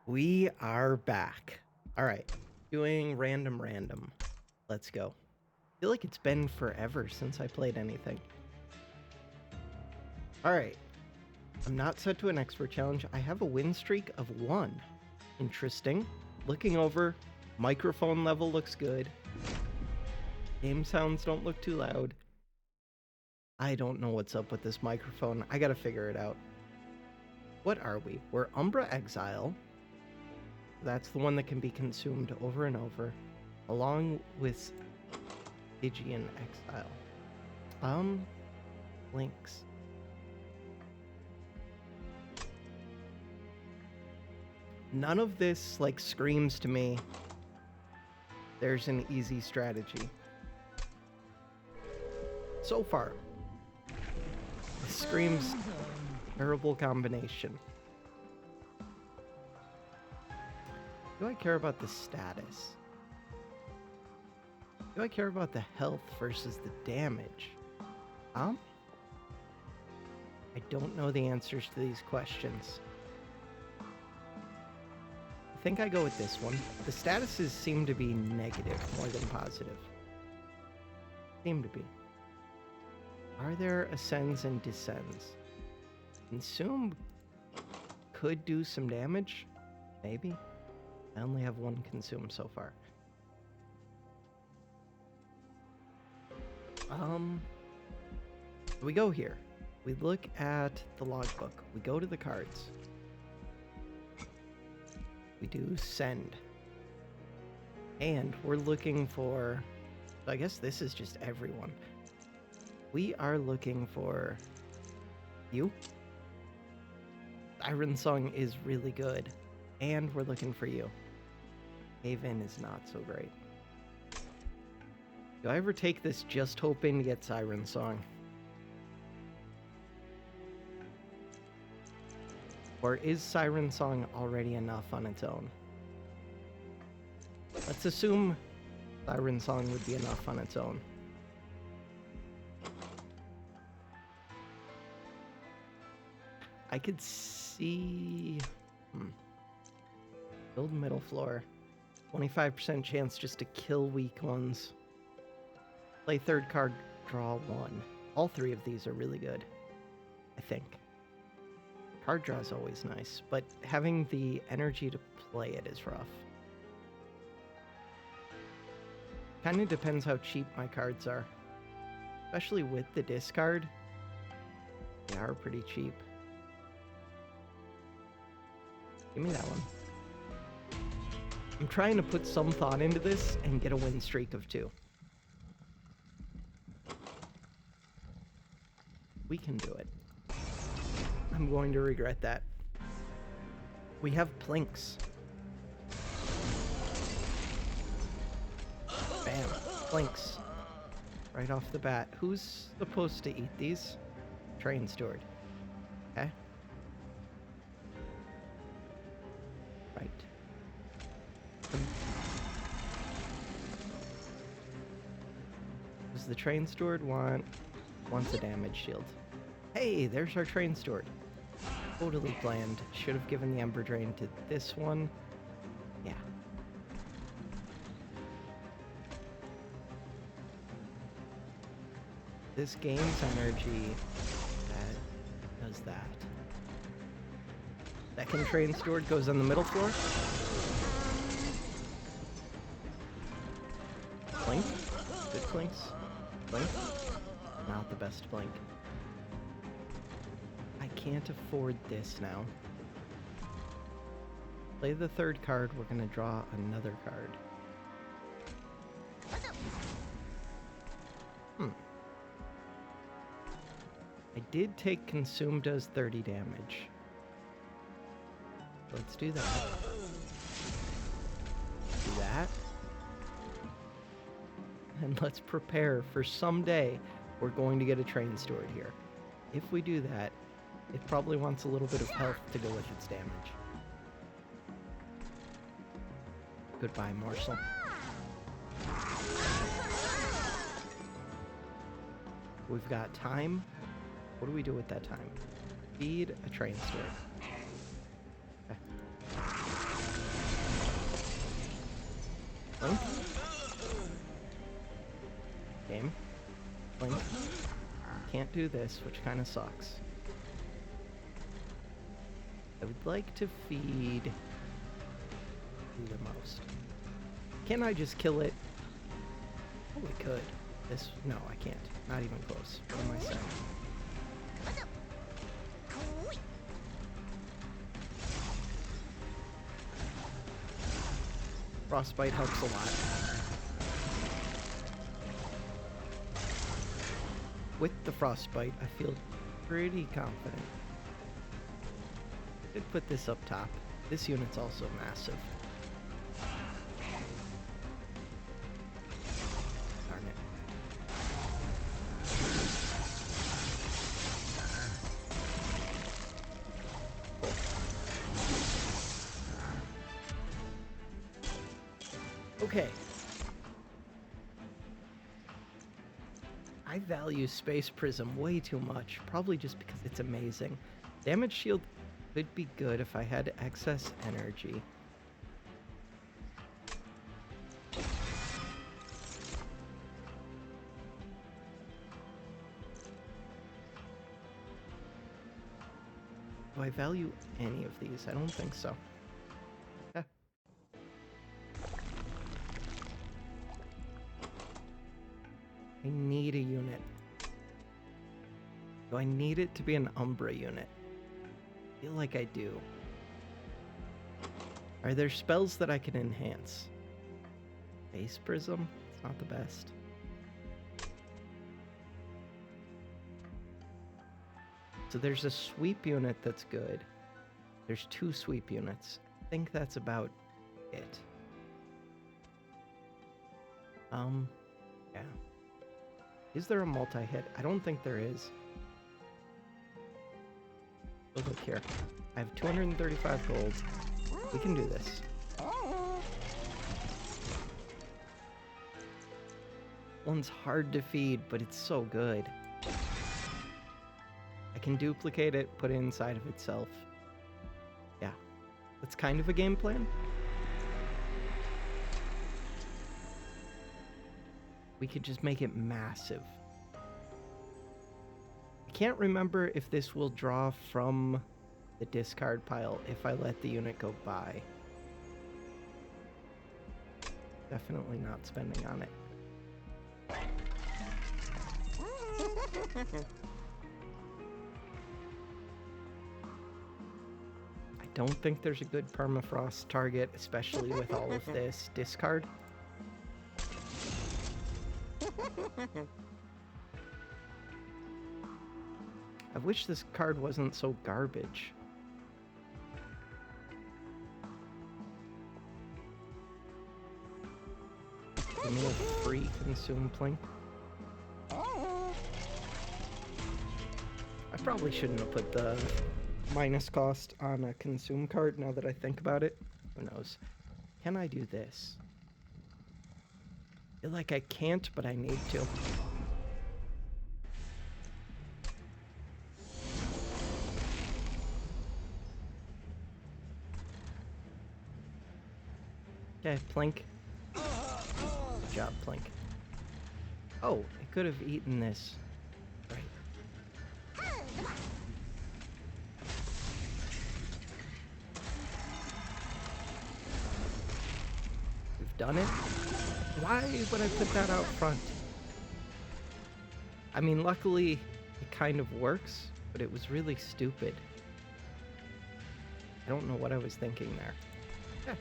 We are back. All right, doing random. Let's go. I feel like it's been forever since I played anything. All right, I'm not set to an expert challenge. I have a win streak of 1. Interesting. Looking over, microphone level looks good. Game sounds don't look too loud. I don't know what's up with this microphone. I gotta figure it out. What are we? We're Umbra Exile. That's the one that can be consumed over and over, along with Stygian Exile. Links. None of this, like, screams to me there's an easy strategy. So far, this screams terrible combination. Do I care about the status? Do I care about the health versus the damage? I don't know the answers to these questions. I think I go with this one. The statuses seem to be negative more than positive. Seem to be. Are there ascends and descends? Consume could do some damage. Maybe. I only have 1 consume so far. We go here. We look at the logbook. We go to the cards. We do send. And we're looking for... I guess this is just everyone. We are looking for... you. Siren Song is really good. And we're looking for you. Haven is not so great. Do I ever take this just hoping to get Siren Song? Or is Siren Song already enough on its own? Let's assume Siren Song would be enough on its own. I could see... Build middle floor. 25% chance just to kill weak ones. Play 3rd card, draw 1. All 3 of these are really good, I think. Card draw is always nice, but having the energy to play it is rough. Kind of depends how cheap my cards are. Especially with the discard, they are pretty cheap. Give me that one. I'm trying to put some thought into this and get a win streak of 2. We can do it. I'm going to regret that. We have Plinks. Bam. Plinks. Right off the bat. Who's supposed to eat these? Train steward. Okay. Right. Does the train steward wants a damage shield? Hey, there's our train steward. Totally planned. Should have given the Ember Drain to this one. Yeah. This game's energy does that. Second train steward goes on the middle floor. Blink. Good blinks. Blink. Not the best blink. I can't afford this now. Play the 3rd card, we're gonna draw another card. I did take Consume does 30 damage. Let's do that. Do that. And let's prepare for someday we're going to get a train steward here. If we do that, it probably wants a little bit of health to go with its damage. Goodbye, morsel. We've got time. What do we do with that time? Feed a train steward. Okay. Blink. Game. Blink. Can't do this, which kind of sucks. I would like to feed you the most. Can I just kill it? Oh, we could. This, no, I can't. Not even close. What am I saying? Frostbite helps a lot. With the Frostbite, I feel pretty confident. Could put this up top. This unit's also massive. Darn it. Okay. I value Space Prism way too much, probably just because it's amazing. Damage shield could be good if I had excess energy. Do I value any of these? I don't think so. I need a unit. Do I need it to be an Umbra unit? I feel like I do. Are there spells that I can enhance? Base Prism? It's not the best. So there's a sweep unit that's good. There's 2 sweep units. I think that's about it. Yeah. Is there a multi-hit? I don't think there is. Oh, look here. I have 235 gold. We can do this. One's hard to feed, but it's so good. I can duplicate it, put it inside of itself. Yeah. That's kind of a game plan. We could just make it massive. I can't remember if this will draw from the discard pile if I let the unit go by. Definitely not spending on it. I don't think there's a good permafrost target, especially with all of this discard. I wish this card wasn't so garbage. Give me a free consume plink. I probably shouldn't have put the minus cost on a consume card now that I think about it. Who knows? Can I do this? I feel like I can't, but I need to. Okay, Plink. Good job, Plink. Oh, it could have eaten this. Right. We've done it. Why would I put that out front? I mean, luckily, it kind of works, but it was really stupid. I don't know what I was thinking there. Yeah.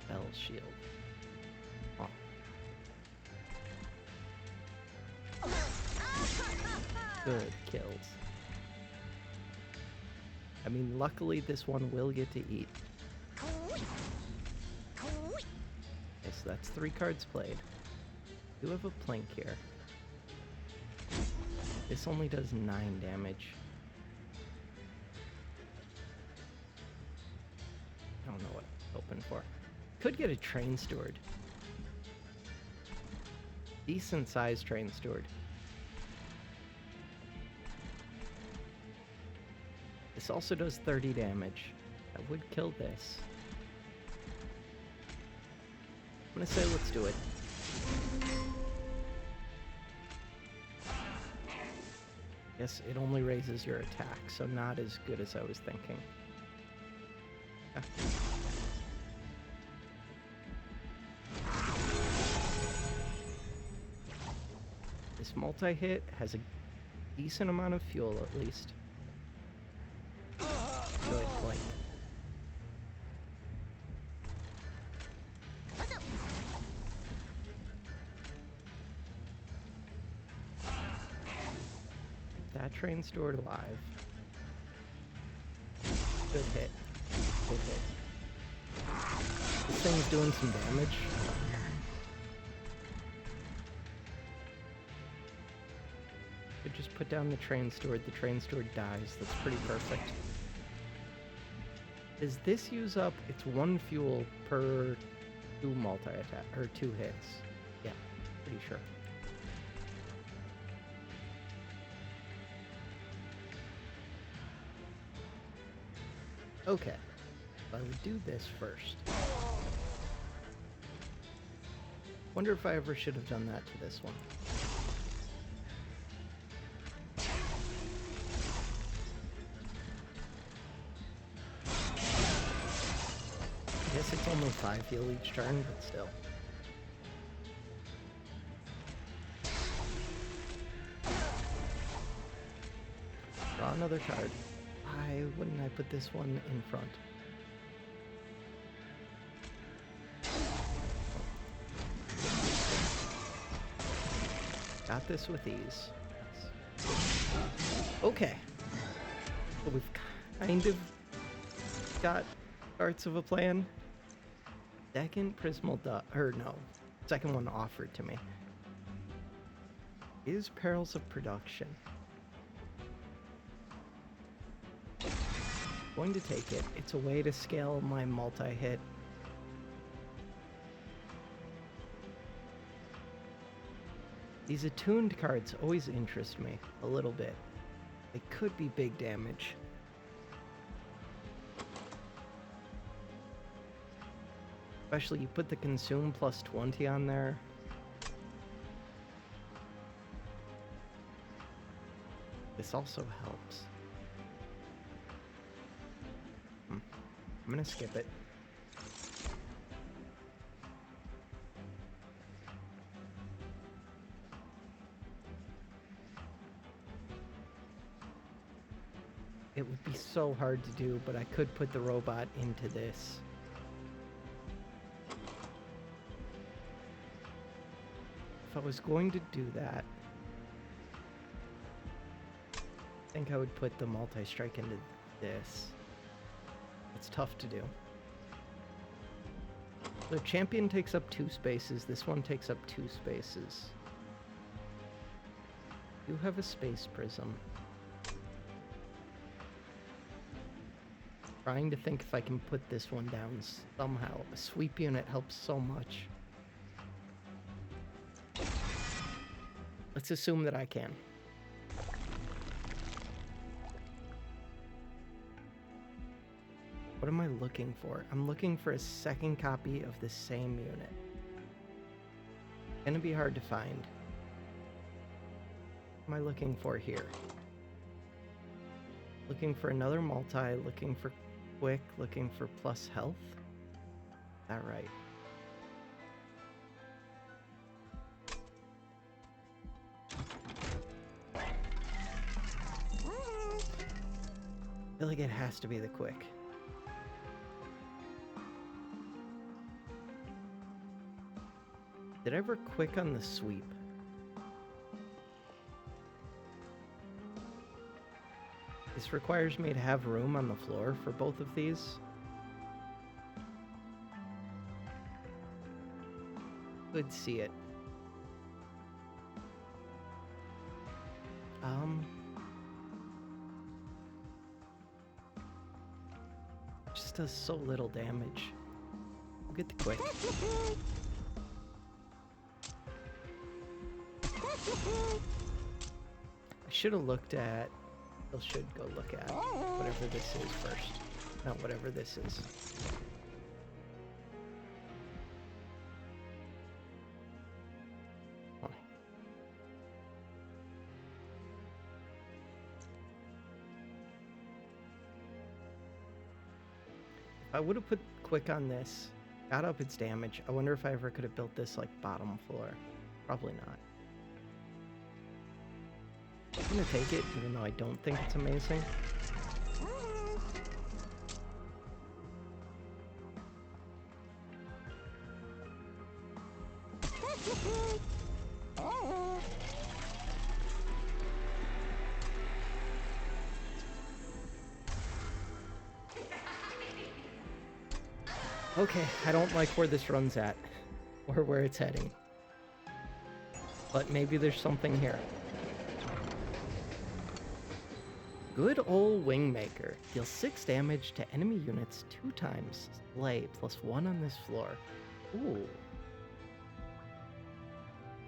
Bell shield. Oh. Good kills. I mean, luckily this one will get to eat. Okay, so that's 3 cards played. Do have a plink here. This only does 9 damage. I don't know what I'm hoping for. Could get a train steward. Decent sized train steward. This also does 30 damage. That would kill this. I'm gonna say let's do it. Yes, it only raises your attack, so not as good as I was thinking. Yeah. This multi-hit has a decent amount of fuel, at least. Good, like... That train stored alive. Good hit. Good hit. This thing's doing some damage. Could just put down the train steward dies. That's pretty perfect. Does this use up? It's 1 fuel per 2 multi-attack, or 2 hits. Yeah, pretty sure. Okay, I would do this first. Wonder if I ever should have done that to this one. I guess it's only 5 heal each turn, but still. Draw another card. Why wouldn't I put this one in front? Got this with ease. Yes. Okay. So we've kind of got parts of a plan. Second Prismal second one offered to me is Perils of Production. Going to take it. It's a way to scale my multi-hit. These attuned cards always interest me a little bit. They could be big damage. Especially you put the consume plus 20 on there. This also helps. I'm gonna skip it. It would be so hard to do, but I could put the robot into this. If I was going to do that, I think I would put the multi-strike into this. It's tough to do. The champion takes up 2 spaces. This one takes up 2 spaces. You have a space prism. Trying to think if I can put this one down somehow. A sweep unit helps so much. Let's assume that I can. What am I looking for? I'm looking for a second copy of the same unit. Gonna be hard to find. What am I looking for here? Looking for another multi, looking for quick, looking for plus health. Is that right? I feel like it has to be the quick. Did I ever quick on the sweep? This requires me to have room on the floor for both of these. Could see it. Just does so little damage. We'll get the quick. I should have looked at... I should go look at whatever this is first. Not whatever this is. Huh. I would have put quick on this, got up its damage. I wonder if I ever could have built this like bottom floor. Probably not. I'm gonna take it, even though I don't think it's amazing. Okay, I don't like where this run's at, or where it's heading. But maybe there's something here. Good old Wingmaker. Deals 6 damage to enemy units 2 times. Slay, +1 on this floor. Ooh.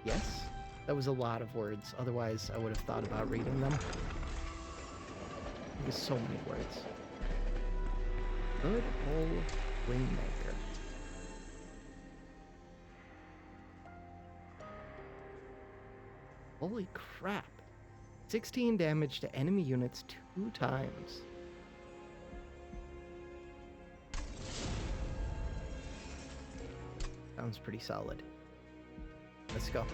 Yes? That was a lot of words. Otherwise, I would have thought about reading them. It was so many words. Good old Wingmaker. Holy crap. 16 damage to enemy units 2 times. Sounds pretty solid. Let's go.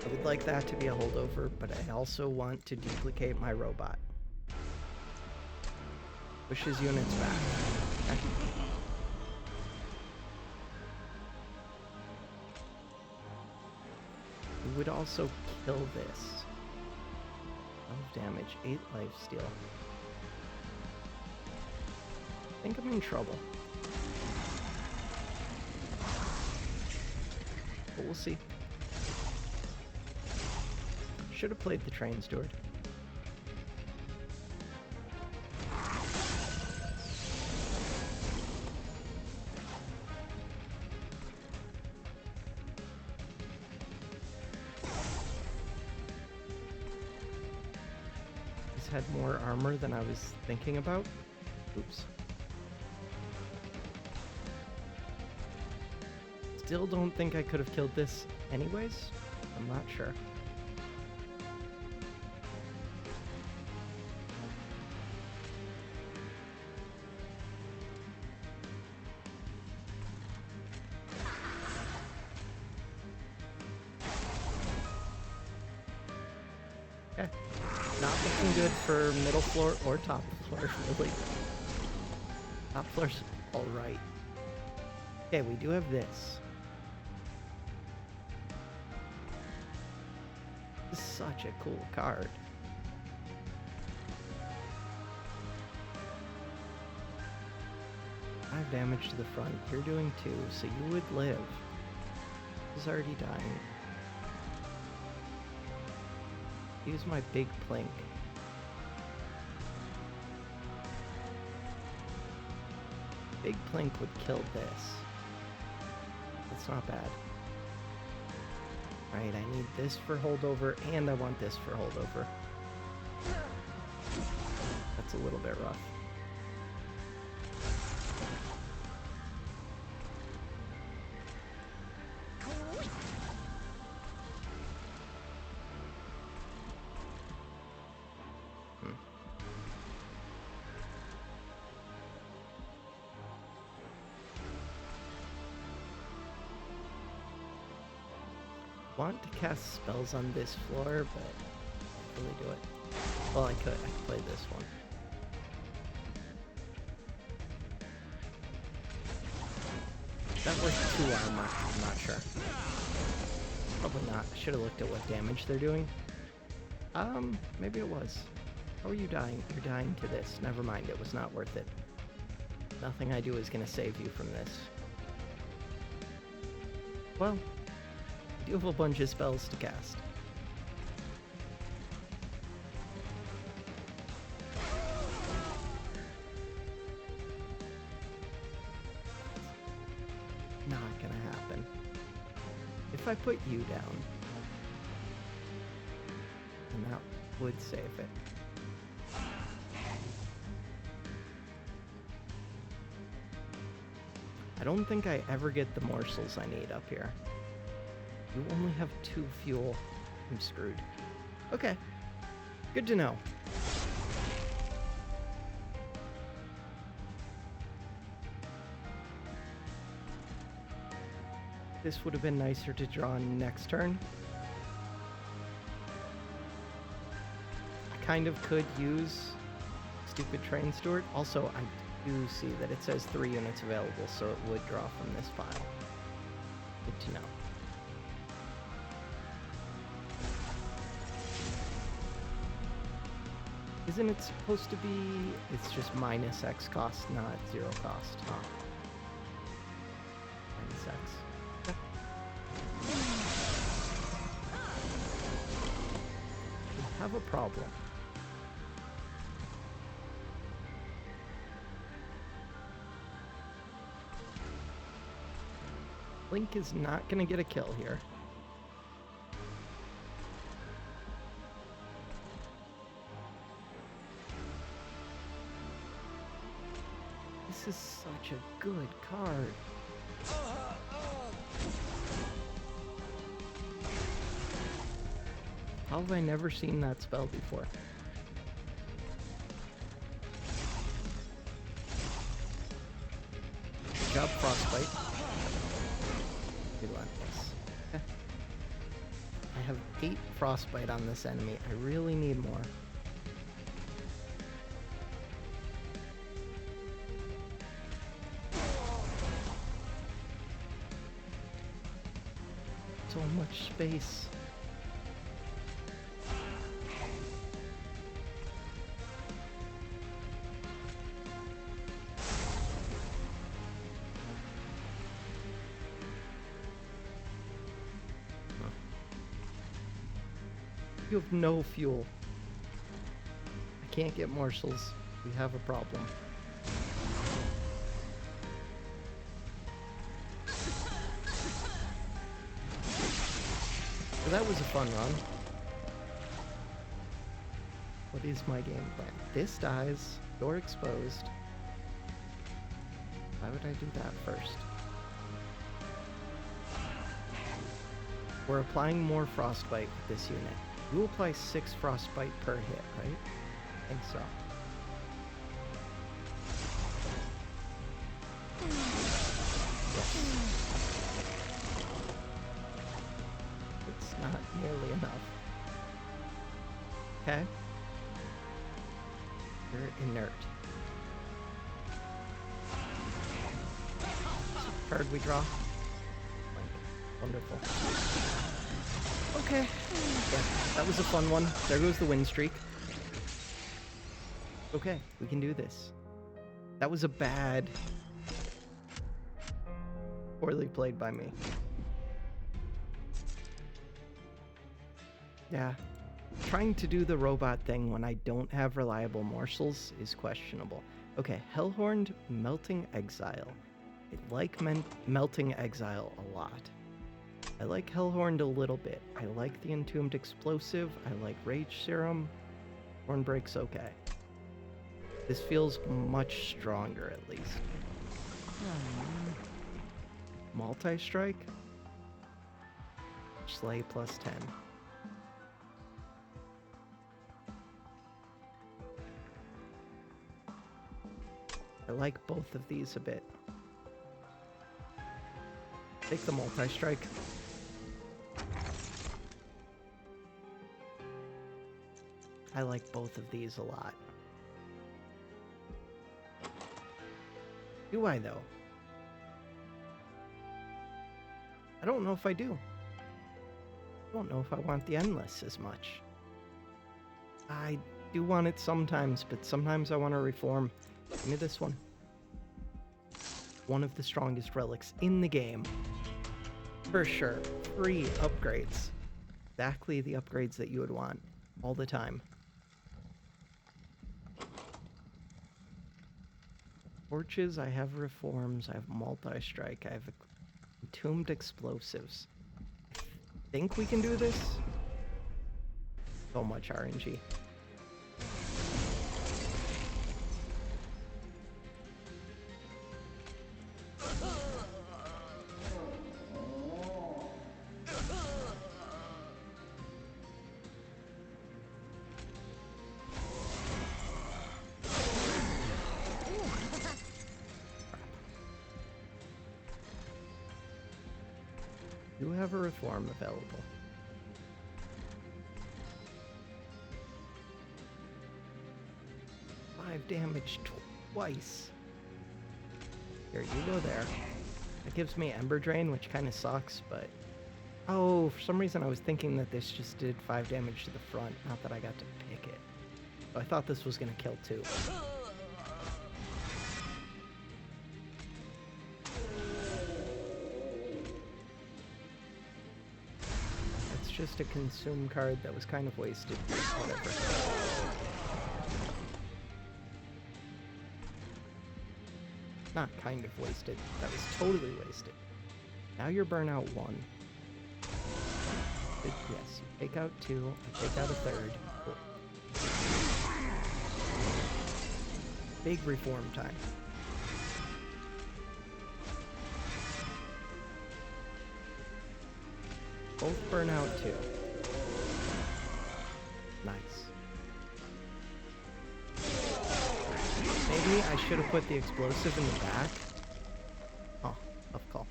I would like that to be a holdover, but I also want to duplicate my robot. Pushes units back. Okay. We would also kill this. 12 damage, 8 lifesteal. I think I'm in trouble. But we'll see. Should have played the train steward. Had more armor than I was thinking about. Oops. Still don't think I could have killed this anyways. I'm not sure. Okay. Not looking good for middle floor or top floor, really. Top floor's alright. Okay, we do have this. This is such a cool card. Five damage to the front. You're doing 2, so you would live. He's already dying. Use my big plink. Big plink would kill this. That's not bad. Right, I need this for holdover, and I want this for holdover. That's a little bit rough. Want to cast spells on this floor, but I can't really do it. Well, I could play this one. Is that worth 2 armor? I'm not sure. Probably not. I should have looked at what damage they're doing. Maybe it was. How are you dying? You're dying to this. Never mind, it was not worth it. Nothing I do is gonna save you from this. Well, you have a bunch of spells to cast. Not gonna happen. If I put you down, then that would save it. I don't think I ever get the morsels I need up here. You only have 2 fuel. I'm screwed. Okay. Good to know. This would have been nicer to draw next turn. I kind of could use stupid train steward. Also, I do see that it says 3 units available, so it would draw from this file. Good to know. Isn't it supposed to be... It's just minus X cost, not 0 cost, huh? Minus X. Okay. We have a problem. Link is not going to get a kill here. This is such a good card. How have I never seen that spell before? Good job, Frostbite. Relentless. Okay. I have 8 Frostbite on this enemy. I really need more. So much space. You have no fuel. I can't get morsels. We have a problem. So that was a fun run. What is my game plan? This dies. You're exposed. Why would I do that first? We're applying more Frostbite with this unit. You apply 6 Frostbite per hit, right? I think so. Yes. It's not nearly enough. Okay. You're inert. Card we draw. Wonderful. Okay. Yeah, that was a fun one. There goes the win streak. Okay, we can do this. That was a bad... Poorly played by me. Yeah. Trying to do the robot thing when I don't have reliable morsels is questionable. Okay, Hellhorned Melting Exile. I like Melting Exile a lot. I like Hellhorned a little bit. I like the Entombed Explosive. I like Rage Serum. Hornbreak's okay. This feels much stronger, at least. Multi-strike? Slay plus 10. I like both of these a bit. Take the multi-strike. I like both of these a lot. Do I, though? I don't know if I do. I don't know if I want the Endless as much. I do want it sometimes, but sometimes I want to reform. Give me this one. One of the strongest relics in the game. For sure. 3 upgrades. Exactly the upgrades that you would want all the time. Torches, I have reforms, I have multi-strike, I have Entombed Explosives. I think we can do this? So much RNG. You have a reform available. 5 damage twice. Here, you go there. That gives me Ember Drain, which kind of sucks, but... Oh, for some reason I was thinking that this just did 5 damage to the front, not that I got to pick it. So I thought this was going to kill 2. It's just a consume card that was kind of wasted. Whatever. Not kind of wasted. That was totally wasted. Now you're burnout 1. Yes, you take out 2. I take out a 3rd. Cool. Big reform time. Both burnout 2. Nice. Maybe I should have put the explosive in the back. Oh, tough call.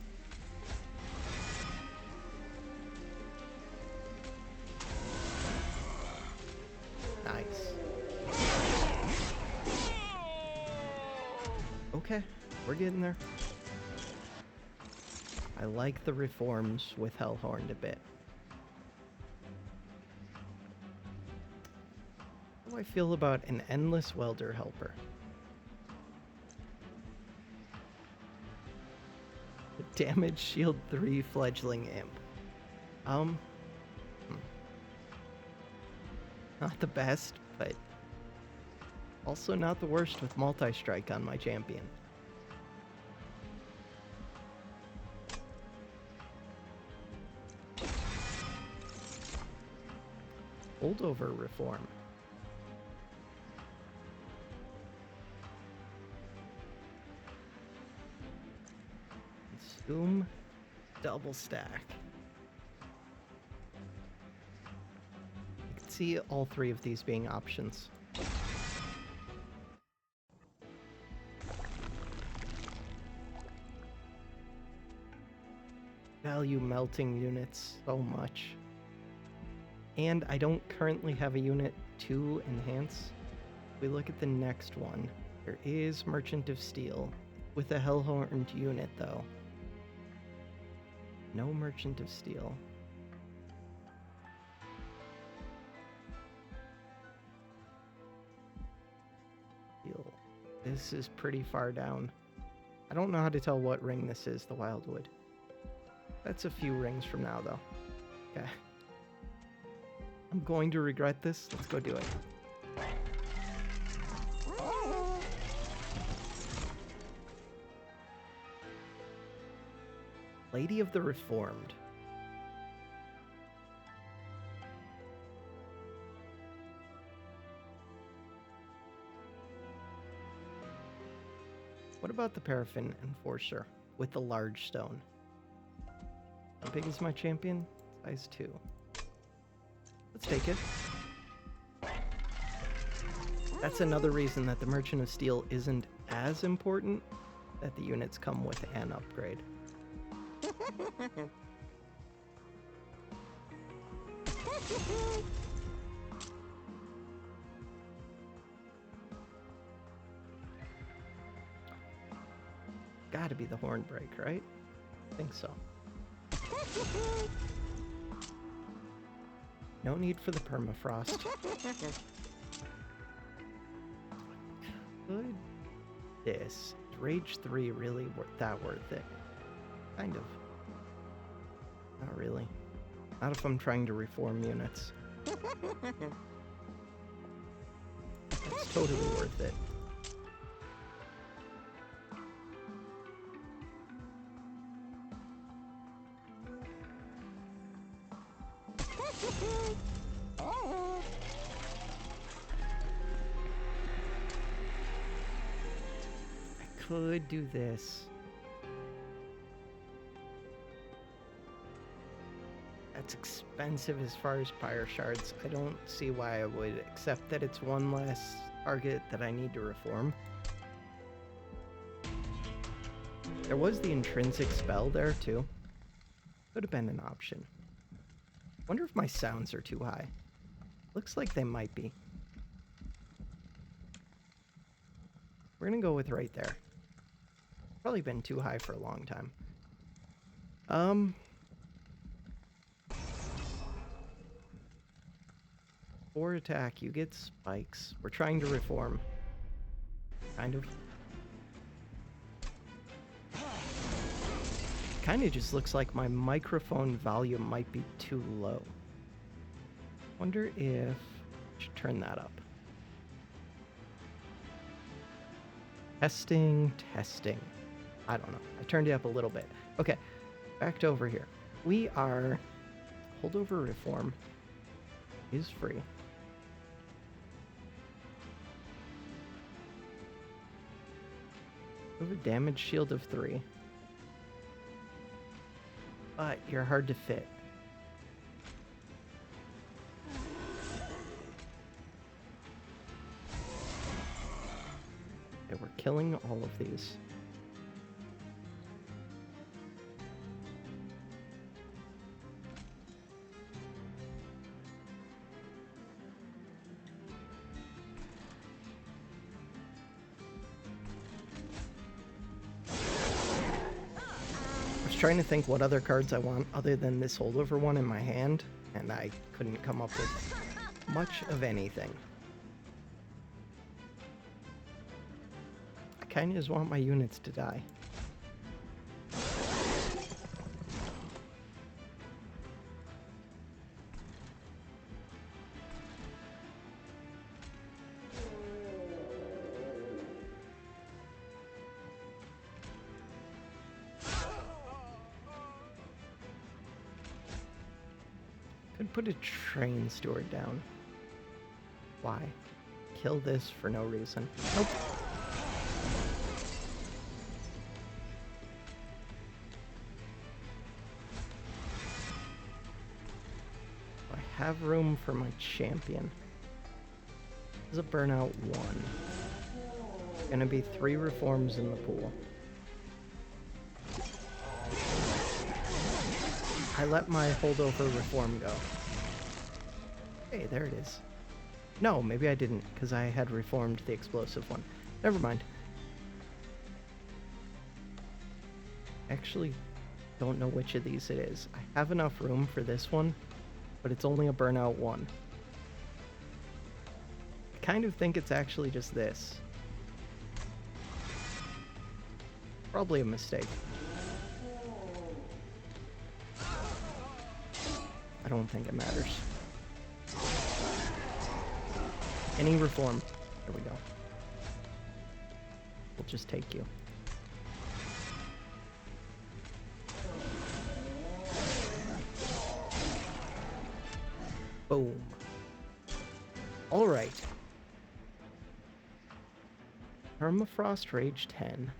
Nice. Okay, we're getting there. I like the reforms with Hellhorned a bit. How do I feel about an Endless Welder Helper? Damage shield 3 fledgling imp. Not the best, but also not the worst with multi-strike on my champion. Holdover reform. Consume, double stack. I can see all 3 of these being options. Value melting units so much. And I don't currently have a unit to enhance. If we look at the next one, there is Merchant of Steel with a Hellhorned unit though. No Merchant of Steel. This is pretty far down. I don't know how to tell what ring this is, the Wildwood. That's a few rings from now though. Okay. I'm going to regret this. Let's go do it. Lady of the Reformed. What about the Paraffin Enforcer with the large stone? How big is my champion? Size 2. Let's take it. That's another reason that the Merchant of Steel isn't as important, that the units come with an upgrade. Gotta be the Hornbreak, right? I think so. No need for the permafrost. Could this is Rage 3 really that worth it? Kind of. Not really. Not if I'm trying to reform units. It's totally worth it. I could do this. That's expensive as far as Pyre Shards. I don't see why I would, except that it's one less target that I need to reform. There was the intrinsic spell there too. Could have been an option. Wonder if my sounds are too high. Looks like they might be. We're gonna go with right there. Probably been too high for a long time. 4 attack, you get spikes. We're trying to reform. Kind of. Kind of just looks like my microphone volume might be too low. Wonder if I should turn that up. Testing, testing. I don't know. I turned it up a little bit. Okay, back to over here. We are... Holdover reform is free. We have a damage shield of 3. But you're hard to fit. Okay, we're killing all of these. Trying to think what other cards I want other than this holdover one in my hand, and I couldn't come up with much of anything. I kind of just want my units to die. Could put a train steward down. Why? Kill this for no reason. Nope. I have room for my champion. This is a burnout 1. Gonna be 3 reforms in the pool. I let my holdover reform go. Hey, there it is. No, maybe I didn't, because I had reformed the explosive one. Never mind. Actually, don't know which of these it is. I have enough room for this one, but it's only a burnout 1. I kind of think it's actually just this. Probably a mistake. I don't think it matters. Any reform. There we go. We'll just take you. Boom. All right. Permafrost Rage 10.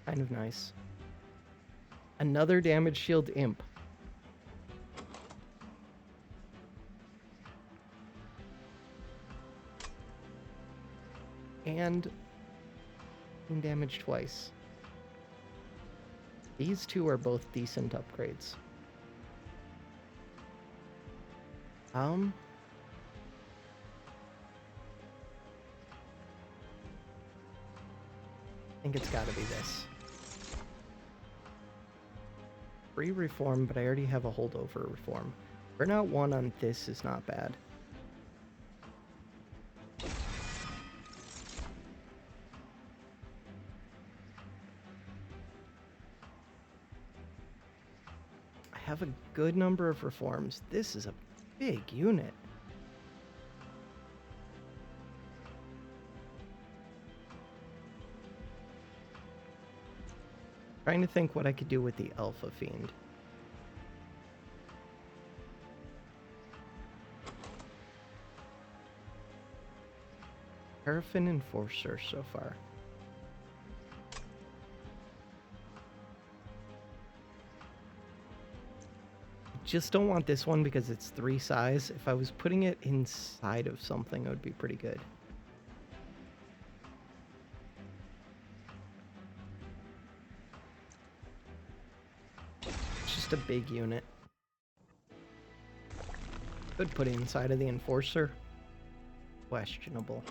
Kind of nice. Another damage shield imp. And damage twice. These two are both decent upgrades. I think it's gotta be this. Free reform, but I already have a holdover reform. Burnout 1 on this is not bad. I have a good number of reforms. This is a big unit. Trying to think what I could do with the Alpha Fiend. Paraffin Enforcer so far. Just don't want this one because it's 3 size. If I was putting it inside of something, it would be pretty good. It's just a big unit. Could put it inside of the Enforcer. Questionable.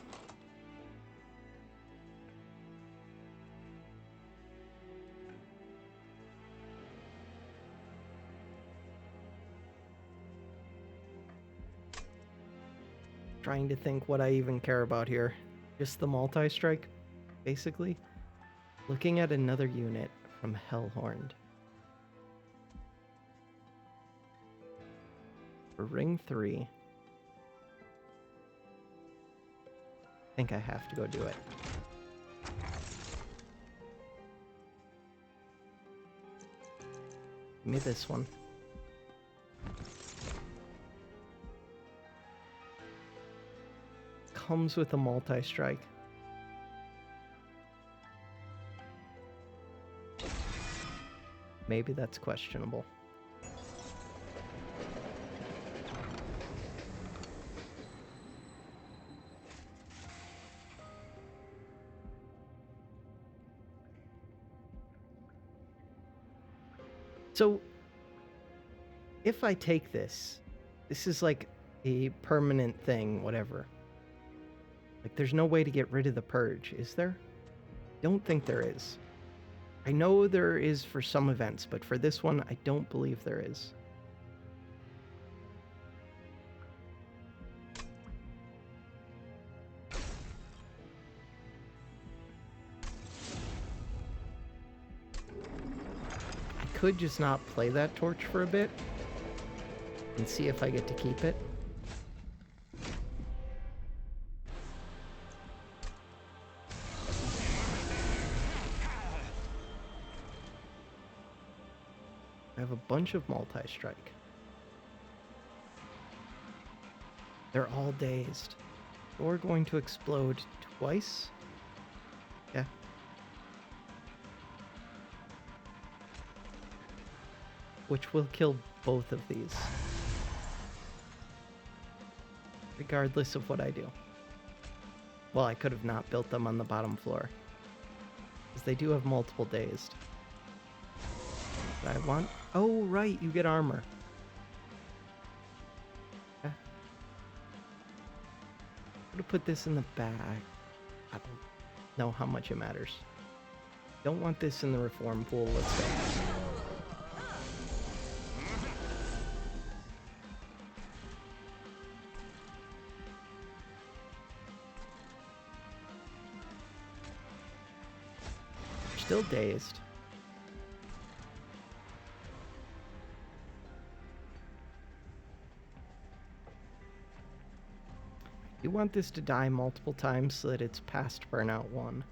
Trying to think what I even care about here. Just the multi-strike, basically. Looking at another unit from Hellhorned. For ring 3. I think I have to go do it. Give me this one. Comes with a multi-strike. Maybe that's questionable. So, if I take this, this is like a permanent thing, whatever. Like, there's no way to get rid of the purge, is there? Don't think there is. I know there is for some events, but for this one, I don't believe there is. I could just not play that torch for a bit and see if I get to keep it. I have a bunch of multi-strike. They're all dazed. You're going to explode twice? Yeah. Which will kill both of these. Regardless of what I do. Well, I could have not built them on the bottom floor. Because they do have multiple dazed. I want... Oh, right, you get armor. Yeah. I'm gonna put this in the back. I don't know how much it matters. Don't want this in the reform pool. Let's go. Still dazed. You want this to die multiple times so that it's past burnout 1.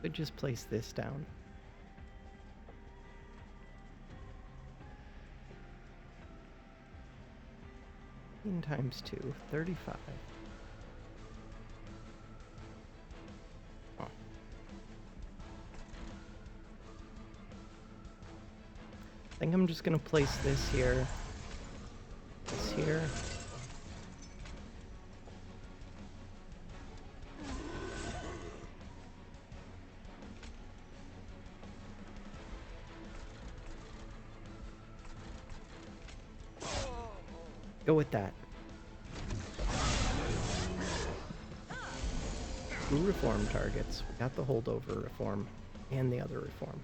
Could just place this down. 15 times 2, 35. Oh. I think I'm just gonna place this here. This here. Go with that. 2 reform targets. We got the holdover reform and the other reform.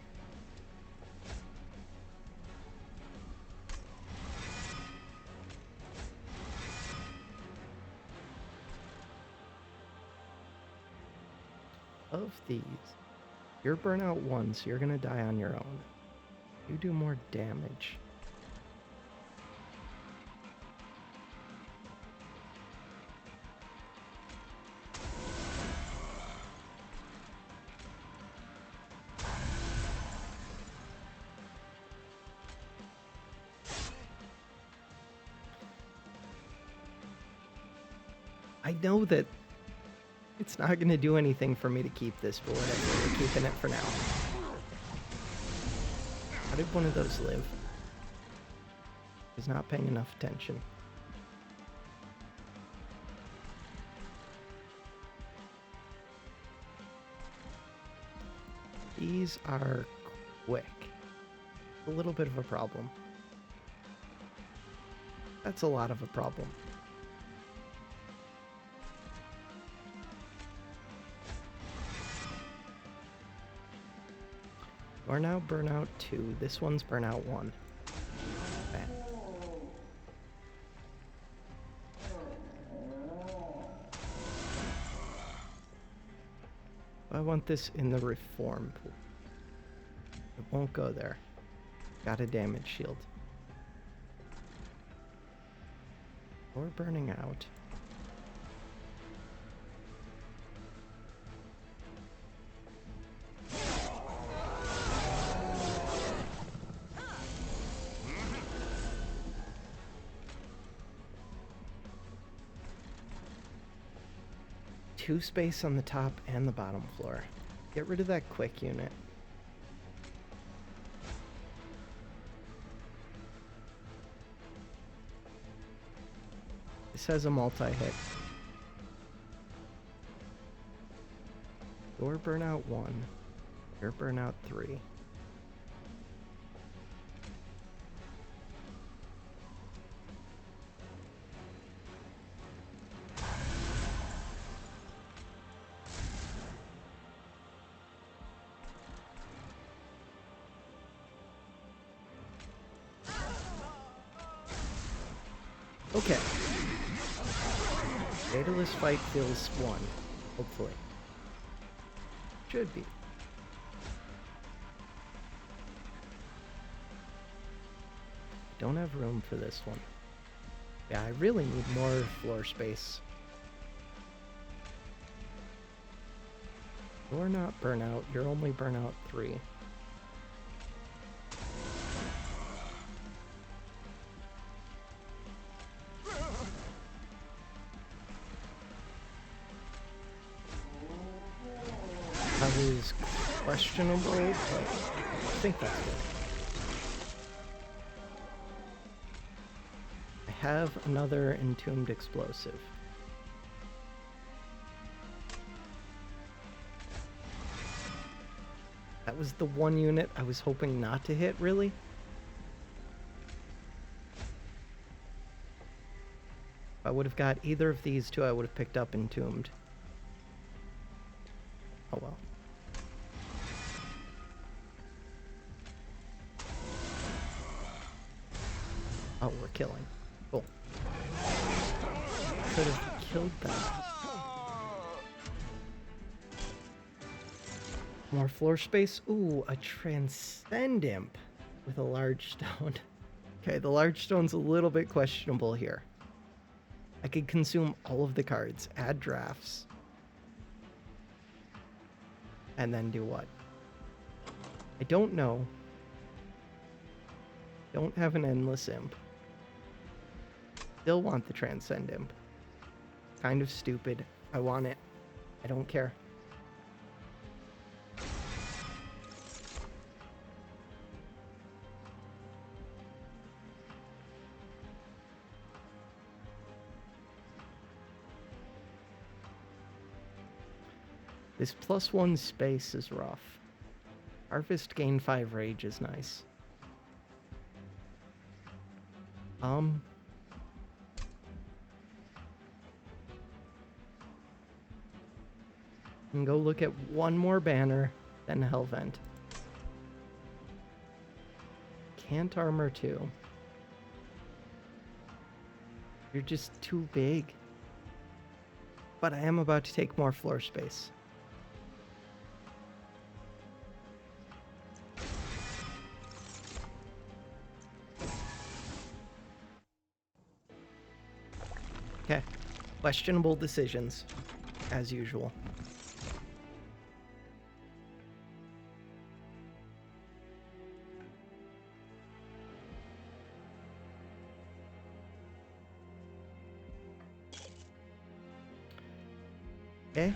Of these, you're burnout 1, so you're gonna die on your own. You do more damage. I know that it's not going to do anything for me to keep this, but whatever, we're keeping it for now. How did one of those live? He's not paying enough attention. These are quick. A little bit of a problem. That's a lot of a problem. We're now burnout 2. This one's burnout 1. Okay. I want this in the reform pool. It won't go there. Got a damage shield. Or burning out. Two space on the top and the bottom floor. Get rid of that quick unit. This has a multi-hit. Your burnout 1. Your burnout 3. Okay. Daedalus fight feels 1, hopefully. Should be. Don't have room for this one. Yeah, I really need more floor space. You're not burnout, you're only burnout 3. That was questionable, but I think that's good. I have another entombed explosive. That was the one unit I was hoping not to hit, really? If I would have got either of these two, I would have picked up entombed. Oh well. Oh, we're killing. Cool. Could have killed that. More floor space. Ooh, a transcend imp with a large stone. Okay, the large stone's a little bit questionable here. I could consume all of the cards, add drafts, and then do what? I don't know. Don't have an endless imp. Still want the transcend imp. Kind of stupid. I want it. I don't care. This +1 space is rough. Harvest gain 5 rage is nice. And go look at one more banner, then Hellvent. Can't armor 2. You're just too big. But I am about to take more floor space. Okay. Questionable decisions, as usual. Okay.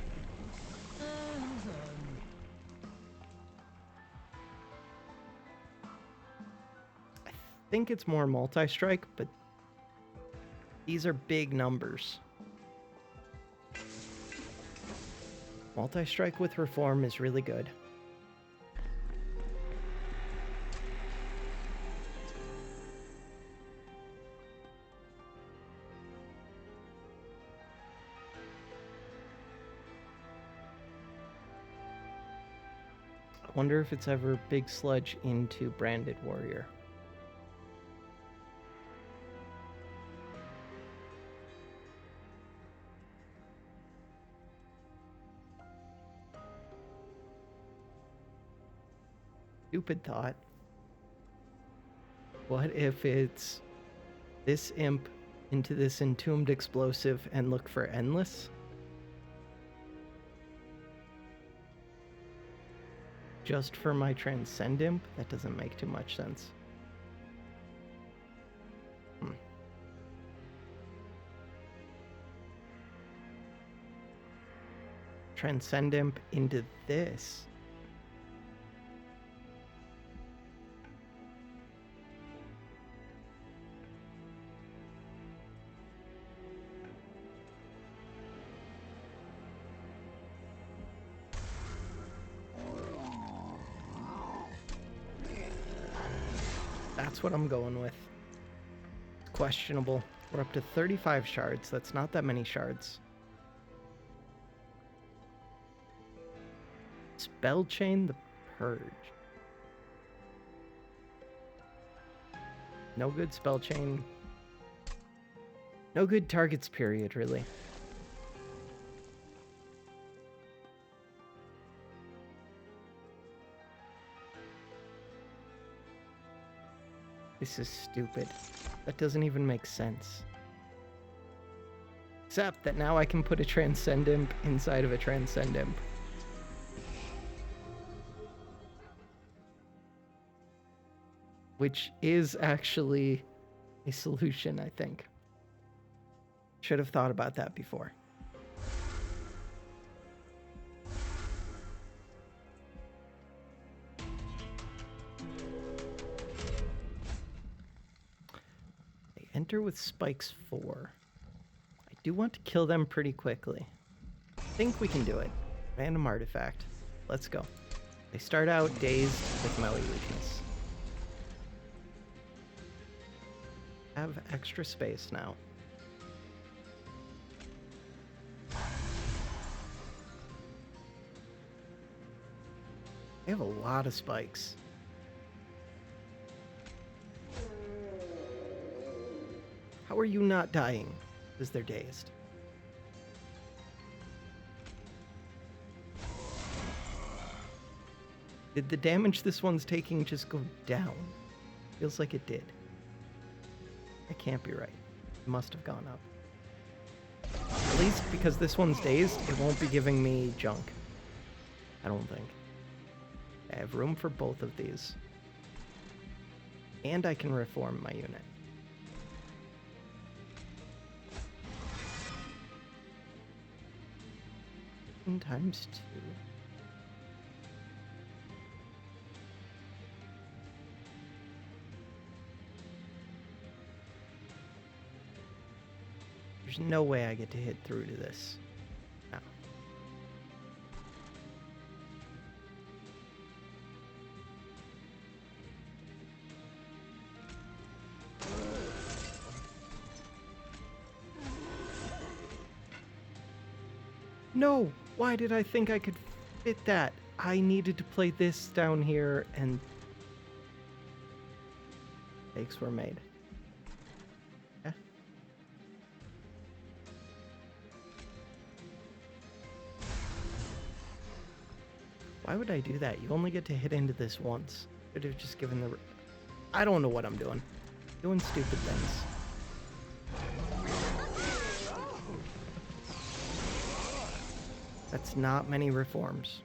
I think it's more multi-strike, but these are big numbers. Multi-strike with reform is really good. Wonder if it's ever Big Sludge into Branded Warrior. Stupid thought. What if it's this imp into this entombed explosive and look for endless? Just for my transcend imp? That doesn't make too much sense. Transcend imp into this. That's what I'm going with. It's questionable. We're up to 35 shards. That's not that many shards. Spell Chain the Purge. No good Spell Chain. No good targets, period, really. This is stupid. That doesn't even make sense. Except that now I can put a Transcend Imp inside of a Transcend Imp. Which is actually a solution, I think. Should have thought about that before. They enter with spikes 4. I do want to kill them pretty quickly. I think we can do it. Random artifact. Let's go. They start out dazed with melee weakness. Have extra space now. They have a lot of spikes. How are you not dying? Because they're dazed. Did the damage this one's taking just go down? Feels like it did. That can't be right. It must have gone up. At least because this one's dazed, it won't be giving me junk. I don't think. I have room for both of these. And I can reform my unit. Times 2. There's no way I get to hit through to this. No. No! Why did I think I could fit that? I needed to play this down here and mistakes were made. Yeah. Why would I do that? You only get to hit into this once. Could have just given the... I don't know what I'm doing. Doing stupid things. That's not many reforms.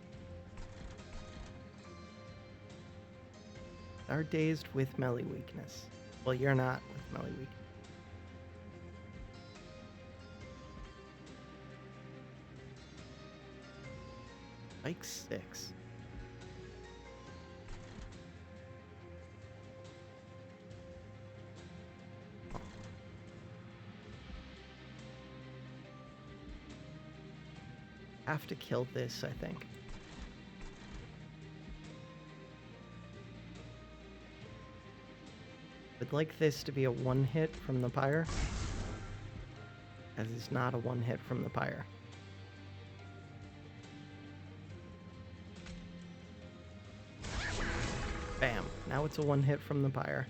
Are dazed with melee weakness. Well, you're not with melee weakness. Like 6. Have to kill this, I think. Would like this to be a one hit from the pyre, as it's not a one hit from the pyre. Now it's a one hit from the pyre.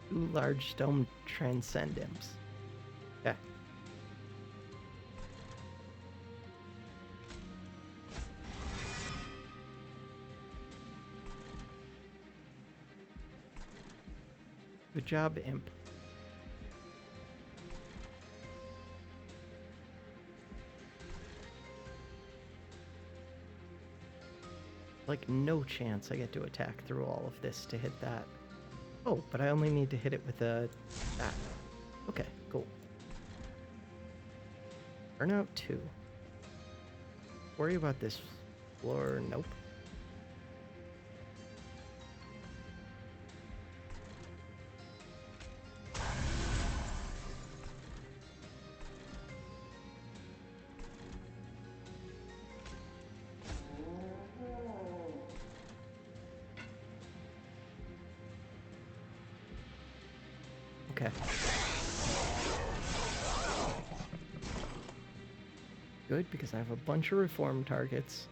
Two large stone transcend imps. Okay. Good job, imp. Like, no chance I get to attack through all of this to hit that. Oh, but I only need to hit it with a... that. Okay, cool. Burnout 2. Worry about this floor. Nope. Okay. Good, because I have a bunch of reform targets.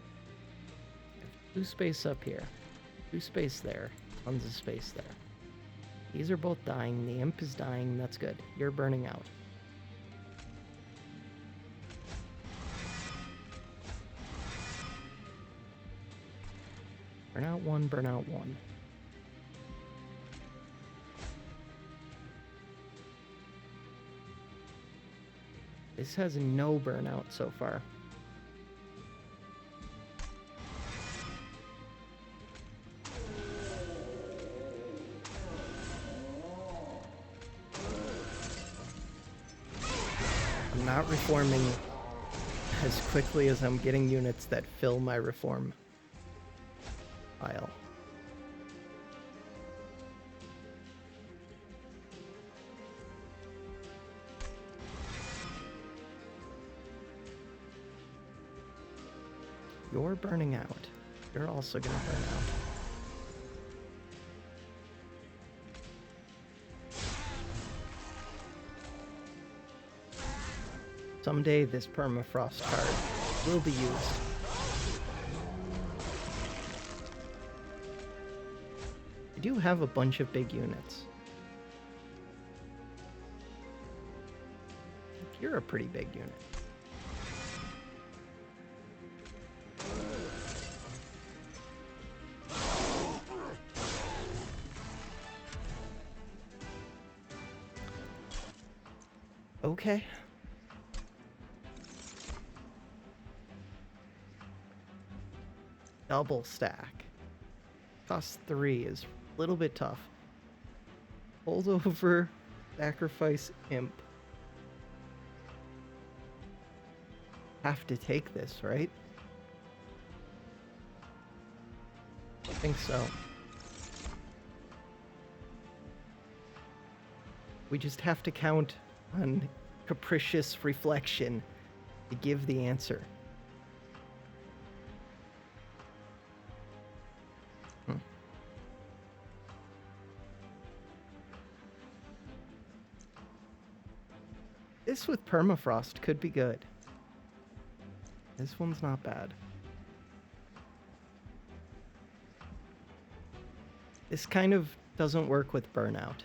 I have 2 space up here. 2 space there. Tons of space there. These are both dying. The imp is dying. That's good. You're burning out. Burnout 1, burnout 1. This has no burnout so far. I'm not reforming as quickly as I'm getting units that fill my reform pile. You're burning out. You're also gonna burn out. Someday this permafrost card will be used. I do have a bunch of big units. You're a pretty big unit. Okay. Double stack. Cost 3 is a little bit tough. Hold over, sacrifice imp. Have to take this, right? I think so. We just have to count on capricious reflection to give the answer. This with permafrost could be good. This one's not bad. This kind of doesn't work with burnout.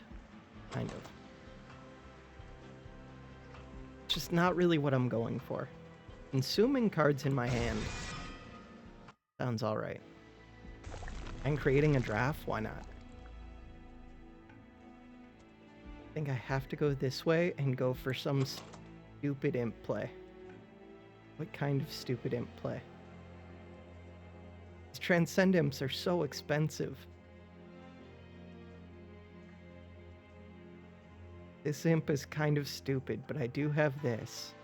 Kind of. Just not really what I'm going for. Consuming cards in my hand sounds alright. And creating a draft, why not? I think I have to go this way and go for some stupid imp play. What kind of stupid imp play? These transcend imps are so expensive. This imp is kind of stupid, but I do have this.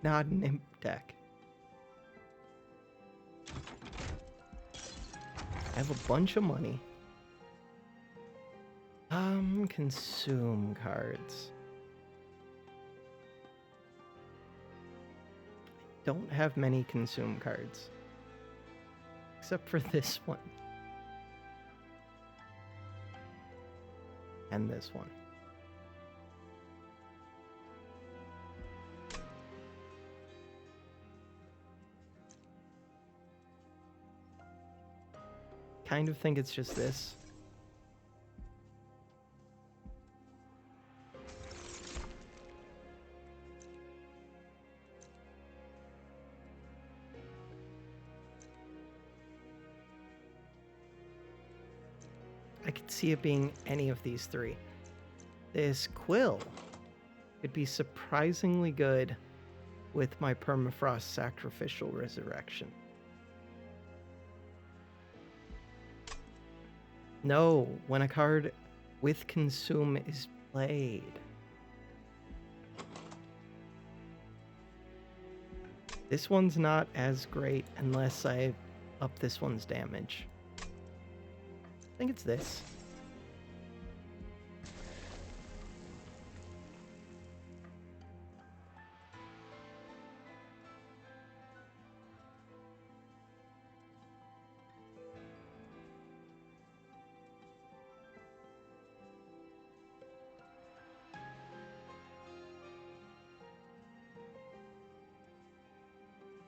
Not an imp deck. I have a bunch of money. Consume cards. Don't have many consume cards. except for this one. And this one. Kind of think it's just this. I could see it being any of these three. This quill could be surprisingly good with my permafrost sacrificial resurrection. No, when a card with consume is played. This one's not as great unless I up this one's damage. I think it's this.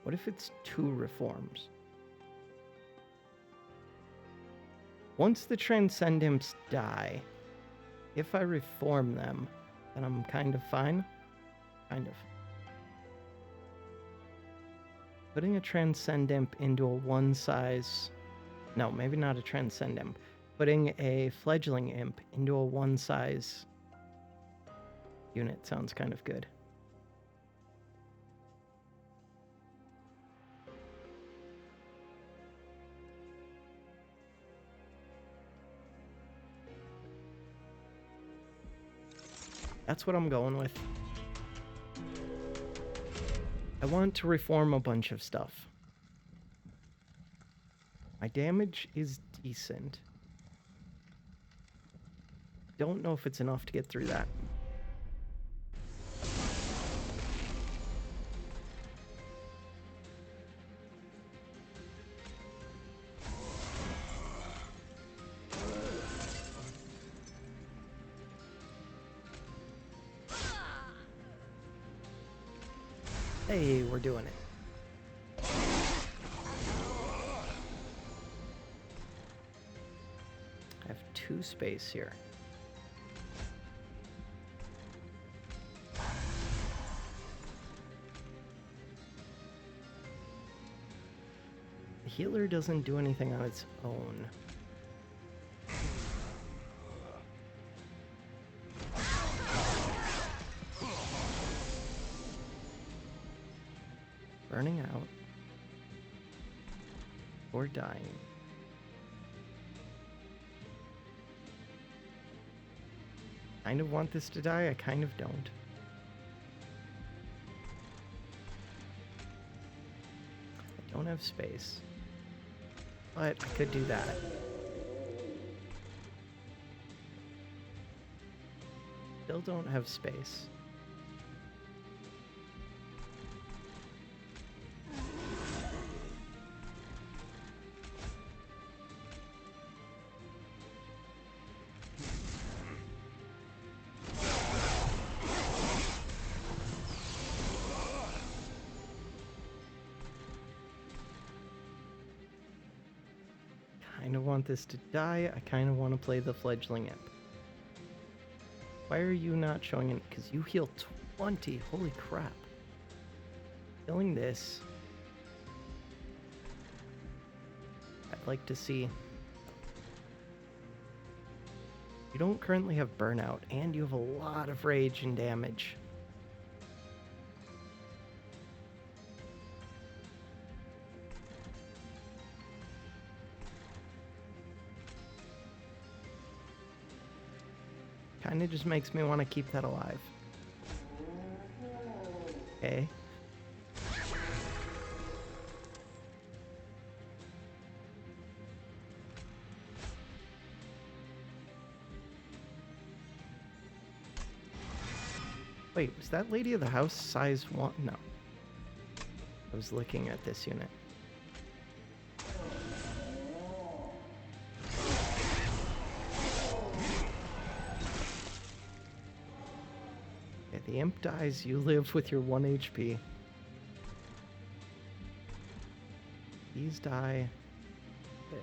What if it's 2 reforms? Once the Transcend Imps die, if I reform them, then I'm kind of fine. Kind of. Putting a Transcend Imp into a 1 size... No, maybe not a Transcend Imp. Putting a Fledgling Imp into a 1 size unit sounds kind of good. That's what I'm going with. I want to reform a bunch of stuff. My damage is decent. Don't know if it's enough to get through that. Hey, we're doing it. I have 2 space here. The healer doesn't do anything on its own. Burning out or dying. Kind of want this to die, I kind of don't. I don't have space, but I could do that. Still don't have space. I kind of want this to die. I kind of want to play the Fledgling Imp. Why are you not showing it? Because you heal 20. Holy crap. Killing this. I'd like to see. You don't currently have burnout, and you have a lot of rage and damage. Kinda just makes me want to keep that alive. Okay. Wait, was that Lady of the House size 1? No. I was looking at this unit. Amp dies, you live with your 1 HP. These die. Live.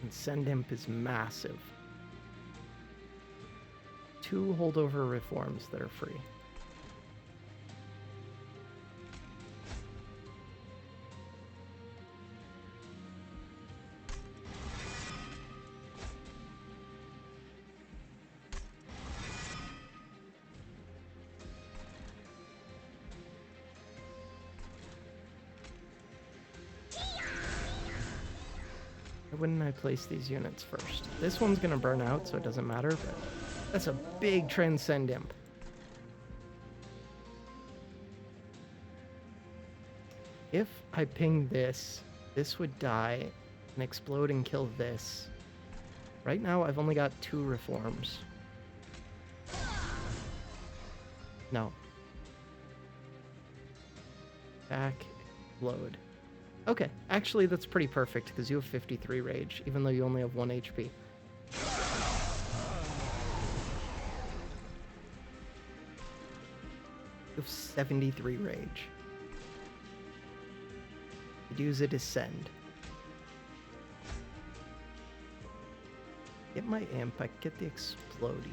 And Send Imp is massive. 2 holdover reforms that are free. Why wouldn't I place these units first? This one's gonna burn out, so it doesn't matter, but that's a big Transcend Imp. If I ping this, this would die and explode and kill this. Right now, I've only got 2 reforms. No. Back, explode. Okay, actually that's pretty perfect because you have 53 rage, even though you only have 1 HP. You have 73 rage. You'd use it as send. Get my amp, I get the explodey.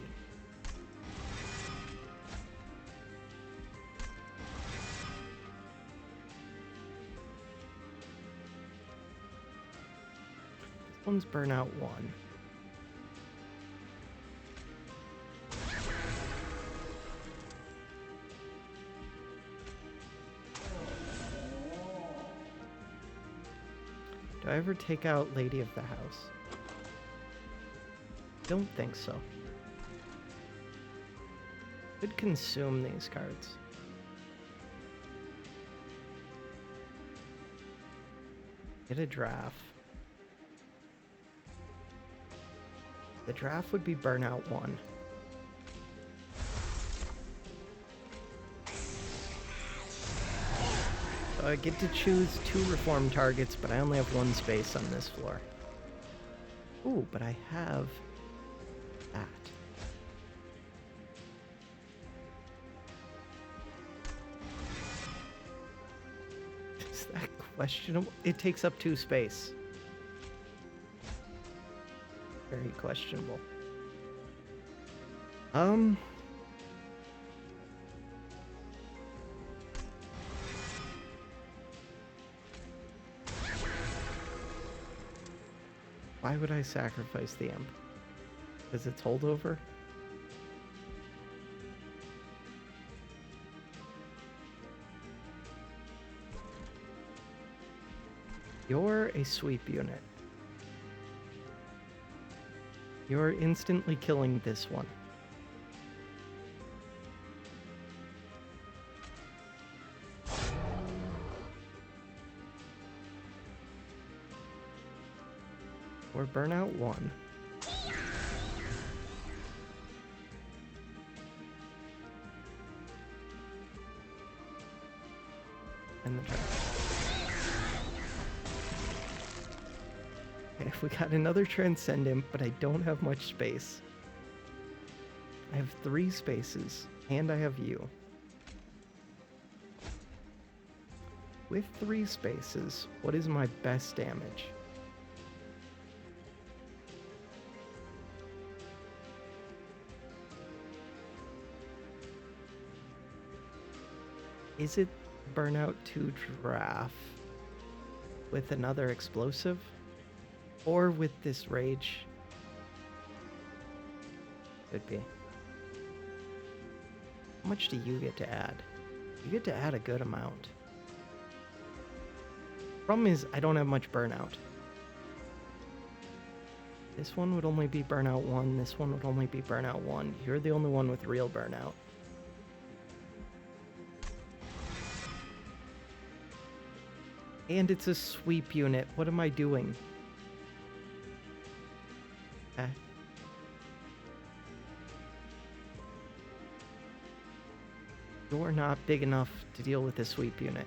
This one's burnout 1. Do I ever take out Lady of the House? Don't think so. Could consume these cards. Get a draft. The draft would be burnout 1. So I get to choose 2 reform targets, but I only have 1 space on this floor. Ooh, but I have that. Is that questionable? It takes up 2 space. Very questionable. Why would I sacrifice the amp? Because it's holdover? You're a sweep unit. You're instantly killing this one. Or burnout 1. And the draft. Okay, we got another Transcendent, but I don't have much space. I have 3 spaces, and I have you. With 3 spaces, what is my best damage? Is it burnout 2 draft with another explosive? Or with this rage? Could be. How much do you get to add? You get to add a good amount. Problem is, I don't have much burnout. This one would only be burnout 1, this one would only be burnout 1. You're the only one with real burnout. And it's a sweep unit. What am I doing? Okay. You're not big enough to deal with this sweep unit.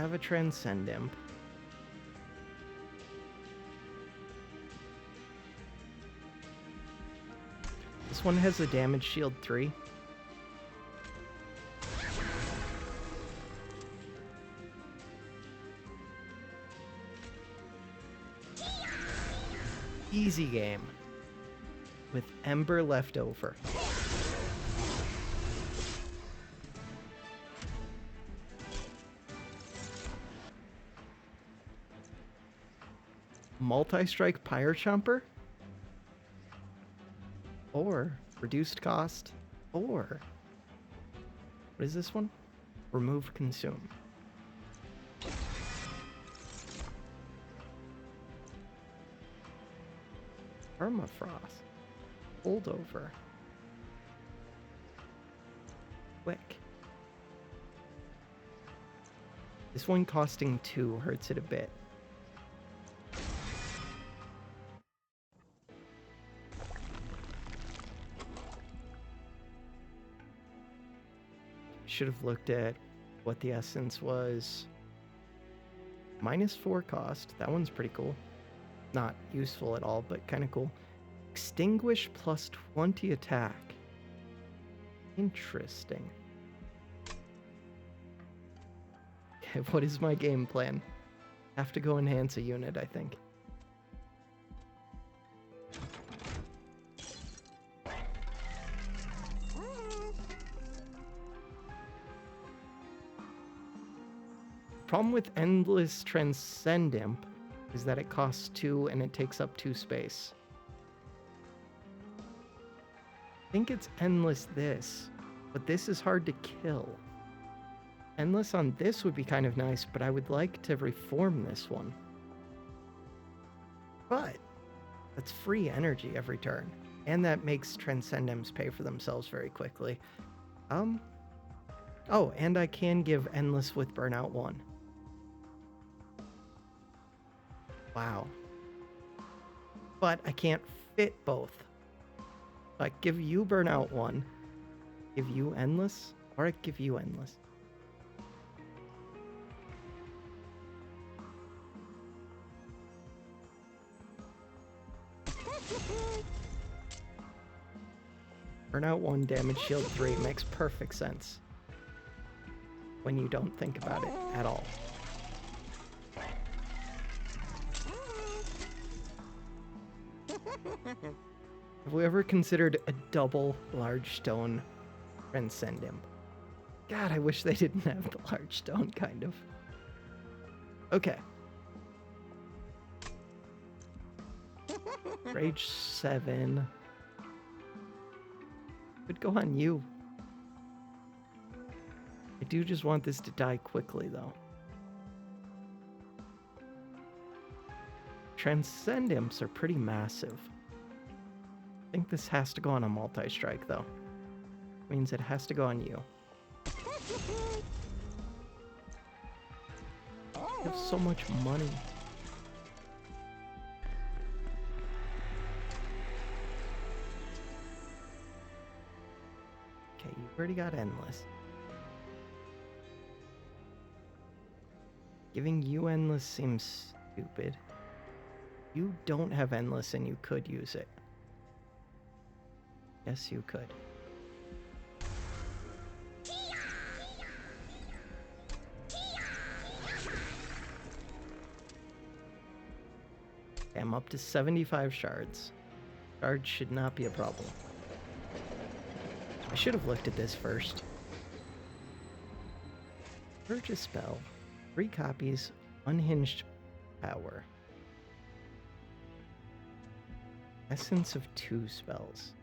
have a Transcend Imp. This one has a damage shield 3. Easy game. With Ember left over. Multi-strike Pyre Chomper? Or reduced cost? Or what is this one? Remove Consume. Permafrost. Holdover. Quick. This one costing 2 hurts it a bit. Should have looked at what the essence was. -4 cost. That one's pretty cool. Not useful at all, but kind of cool. Extinguish plus 20 attack. Interesting. Okay, what is my game plan? Have to go enhance a unit, I think. Problem with Endless Transcend Imp is that it costs 2 and it takes up 2 space. I think it's Endless this, but this is hard to kill. Endless on this would be kind of nice, but I would like to reform this one. But that's free energy every turn, and that makes Transcend Imps pay for themselves very quickly. Oh, and I can give Endless with Burnout 1. Wow. But I can't fit both. I give you Burnout 1, give you Endless, or I give you Endless. Burnout 1, damage shield 3 makes perfect sense when you don't think about it at all. Have we ever considered a double large stone Transcend Imp? God, I wish they didn't have the large stone, kind of. Okay. Rage 7. Could go on you. I do just want this to die quickly, though. Transcend Imps are pretty massive. I think this has to go on a multi-strike, though. Means it has to go on you. You have so much money. Okay, you already got Endless. Giving you Endless seems stupid. You don't have Endless and you could use it. Yes, you could. Okay, I'm up to 75 shards. Shards should not be a problem. I should have looked at this first. Purchase spell. 3 copies. Unhinged power. Essence of 2 spells.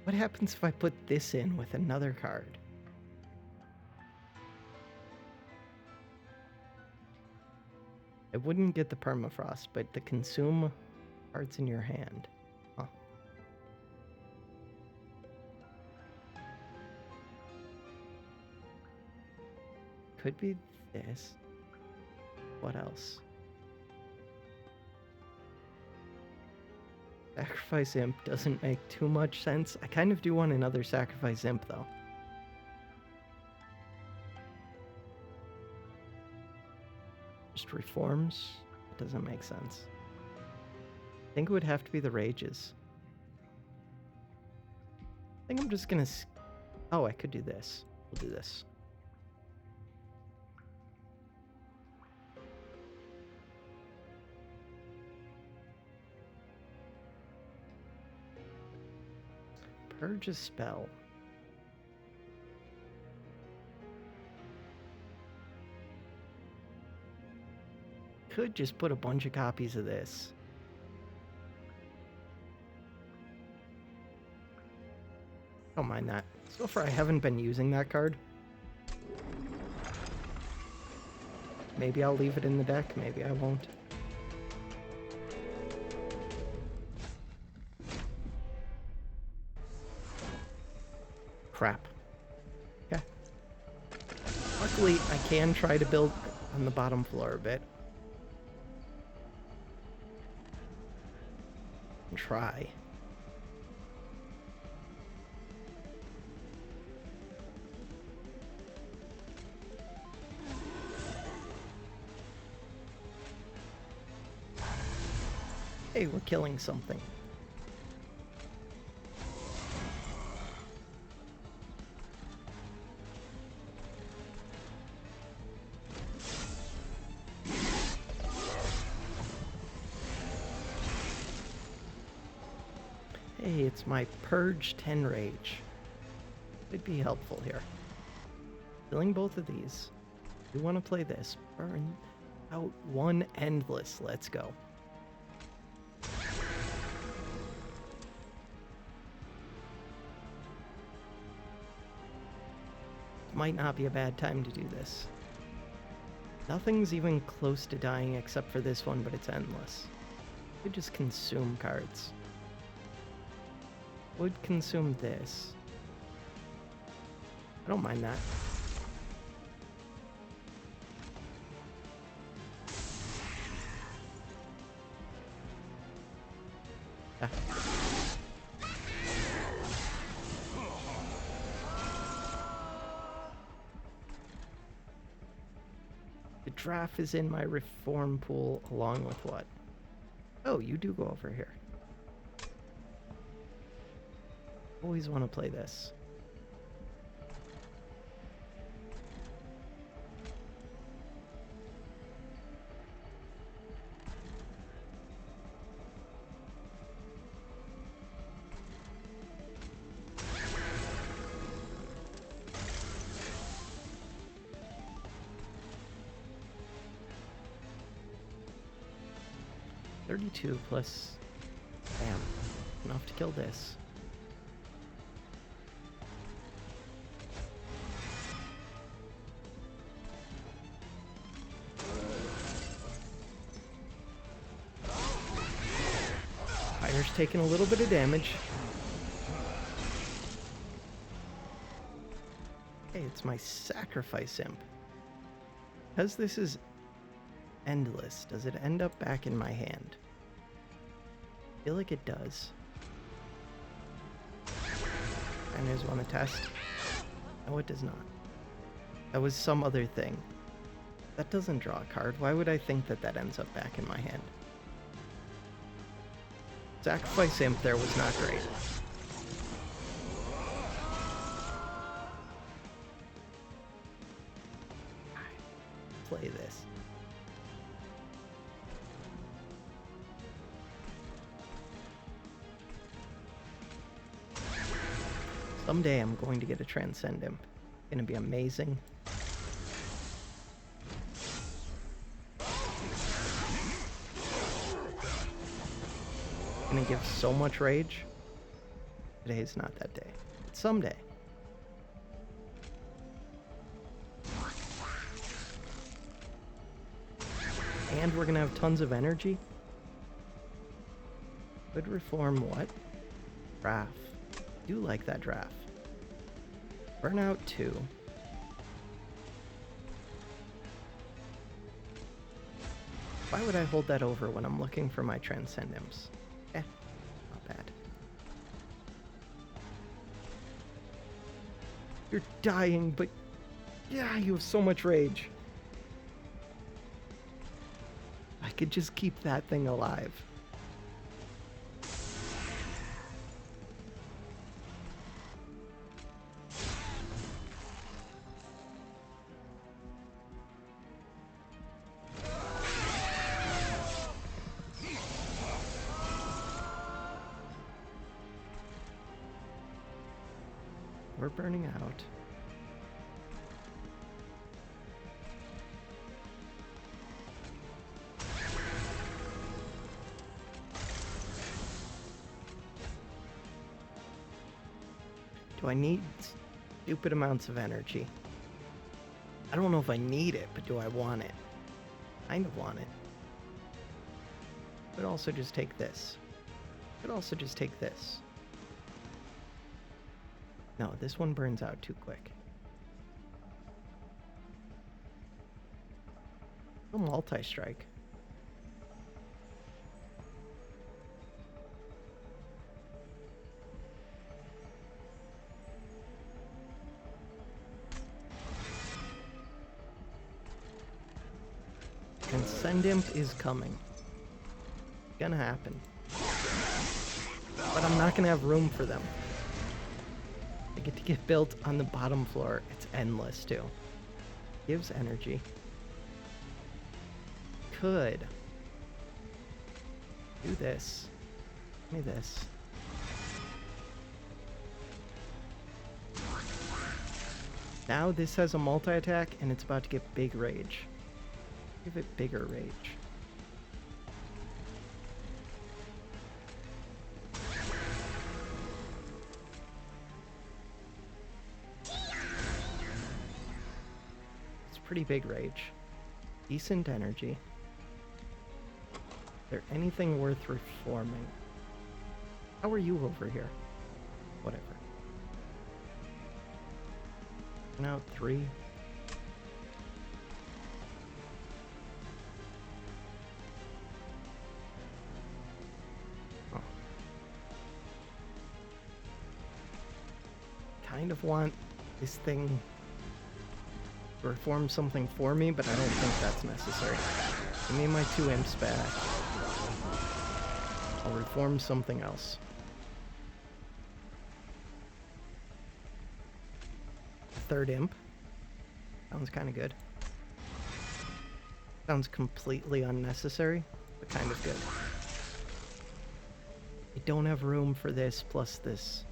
What happens if I put this in with another card? I wouldn't get the permafrost, but the consume cards in your hand. Huh. Could be this. What else? Sacrifice Imp doesn't make too much sense. I kind of do want another Sacrifice Imp, though. Just reforms? It doesn't make sense. I think it would have to be the Rages. I think I'm just gonna... Oh, I could do this. We'll do this. Purge a spell. Could just put a bunch of copies of this. Don't mind that. So far I haven't been using that card. Maybe I'll leave it in the deck, maybe I won't. Crap. Okay. Luckily, I can try to build on the bottom floor a bit. Try. Hey, we're killing something. Hey, it's my Purge 10 Rage. Could be helpful here. Killing both of these. We want to play this. Burn out one Endless. Let's go. Might not be a bad time to do this. Nothing's even close to dying except for this one, but it's endless. Could just consume cards. Would consume this. I don't mind that. Ah. The draft is in my reform pool along with what? Oh, you do go over here. Always want to play this. $32 plus... Damn. Enough to kill this. Fire's taking a little bit of damage. Hey, it's my Sacrifice Imp. Because this is endless, does it end up back in my hand? I feel like it does. And there's one to test. No, it does not. That was some other thing. That doesn't draw a card. Why would I think that that ends up back in my hand? Sacrifice Imp there was not great. Play this. Someday I'm going to get a Transcend Imp. It's gonna be amazing. Gonna give so much rage. Today's not that day. But someday. And we're gonna have tons of energy. Could reform what? Draft. Do like that draft. Burnout 2. Why would I hold that over when I'm looking for my Transcendence? Not bad. You're dying, but yeah, you have so much rage. I could just keep that thing alive. We're burning out. Do I need stupid amounts of energy? I don't know if I need it, but do I want it? Kind of want it. Could also just take this. Could also just take this. No, this one burns out too quick. A multi-strike. Transcendent is coming. It's gonna happen. But I'm not gonna have room for them. They get to get built on the bottom floor. It's endless too. Gives energy. Could do this. Give me this. Now this has a multi-attack and it's about to get big rage. Give it bigger rage. It's pretty big rage. Decent energy. Is there anything worth reforming? How are you over here? Whatever. Now 3. Oh. Kind of want this thing to reform something for me, but I don't think that's necessary. Give me my 2 imps back. I'll reform something else. Third imp. Sounds kind of good. Sounds completely unnecessary, but kind of good. I don't have room for this plus this.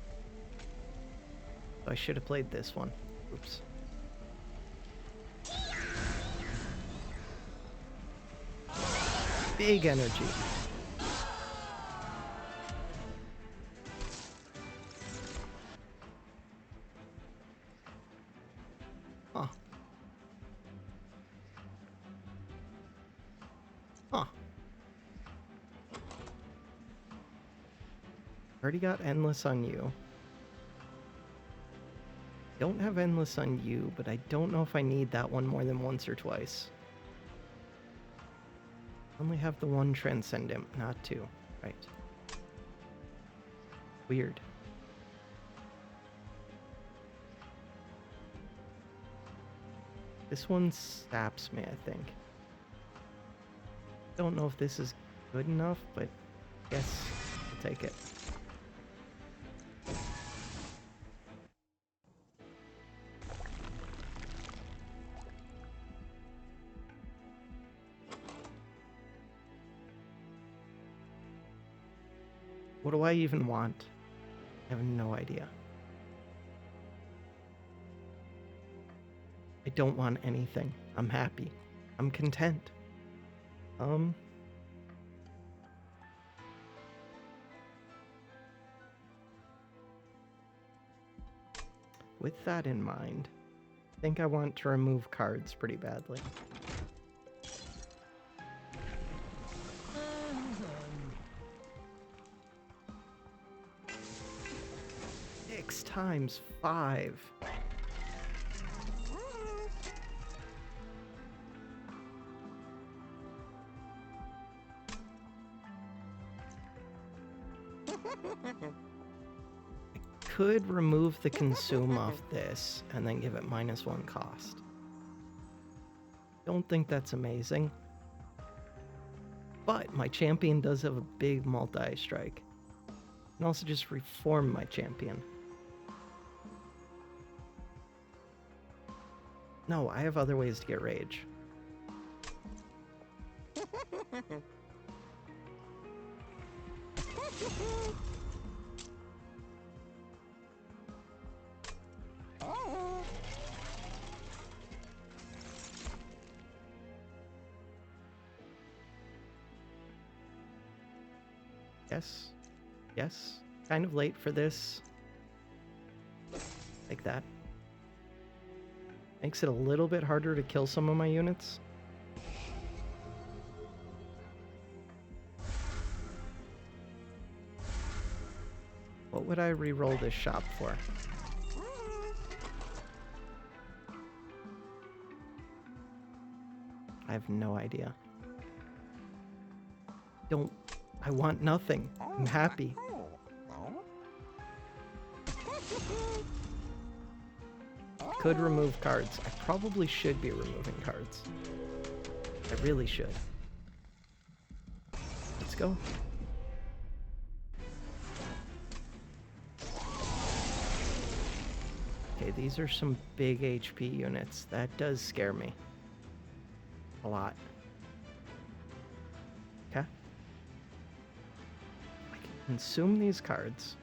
So I should have played this one. Oops. Big energy. Huh. Huh. Already got endless on you. Don't have endless on you, but I don't know if I need that one more than once or twice. Only have the one transcendent, not 2. Right. Weird. This one saps me, I think. Don't know if this is good enough, but I guess I'll take it. What do I even want? I have no idea. I don't want anything. I'm happy. I'm content. With that in mind, I think I want to remove cards pretty badly. Six times 5. Could remove the consume off this and then give it -1 cost. Don't think that's amazing. But my champion does have a big multi-strike. I can also just reform my champion. No, I have other ways to get rage. Yes. Yes. Kind of late for this. Like that. Makes it a little bit harder to kill some of my units. What would I re-roll this shop for? I have no idea. I want nothing. I'm happy. Could remove cards. I probably should be removing cards. I really should. Let's go. Okay, these are some big HP units. That does scare me. A lot. Okay. I can consume these cards.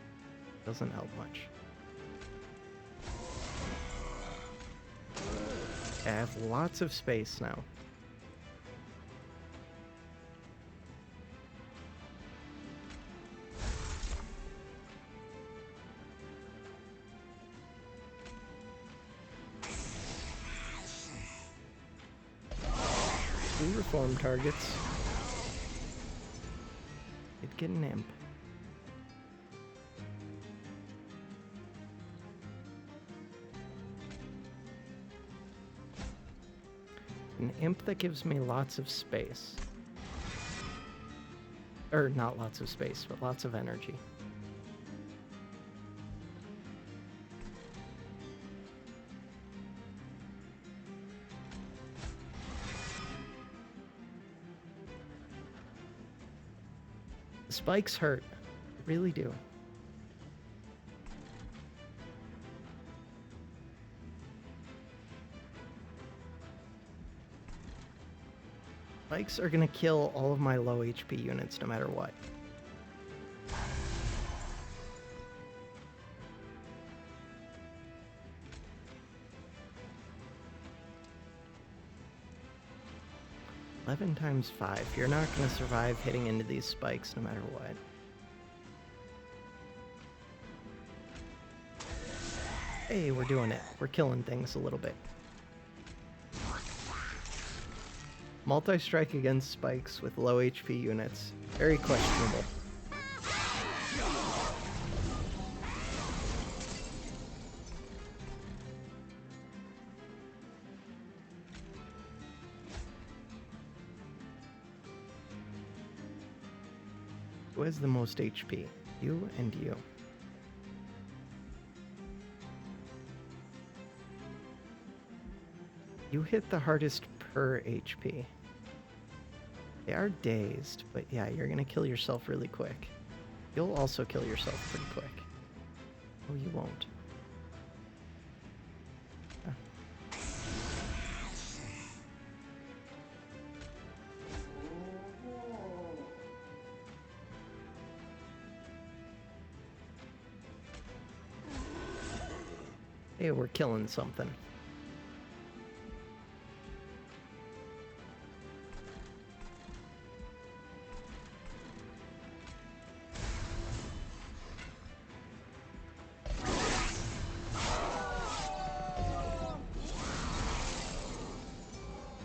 Doesn't help much. I have lots of space now. We reform targets. It'd get an imp. An imp that gives me lots of space. Or not lots of space, but lots of energy. The spikes hurt. They really do. Spikes are gonna kill all of my low HP units no matter what. (11×5). You're not gonna survive hitting into these spikes no matter what. Hey, we're doing it. We're killing things a little bit. Multi-strike against spikes with low HP units. Very questionable. Who has the most HP? You and you. You hit the hardest per HP. They are dazed, but yeah, you're gonna kill yourself really quick. You'll also kill yourself pretty quick. Oh, you won't. Ah. Hey, we're killing something.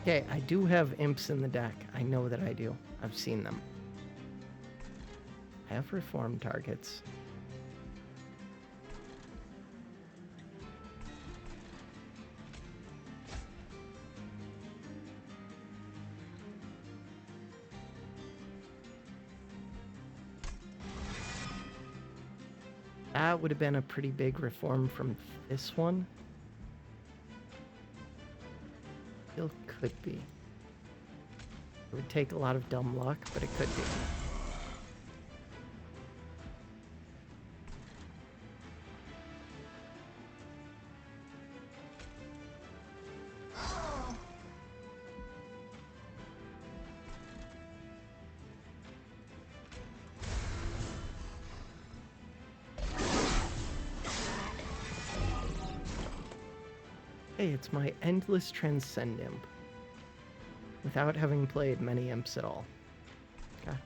Okay, I do have imps in the deck. I know that I do. I've seen them. I have reform targets. That would have been a pretty big reform from this one. Still could be. It would take a lot of dumb luck, but it could be. Hey, it's my endless transcend imp. Without having played many imps at all. Okay.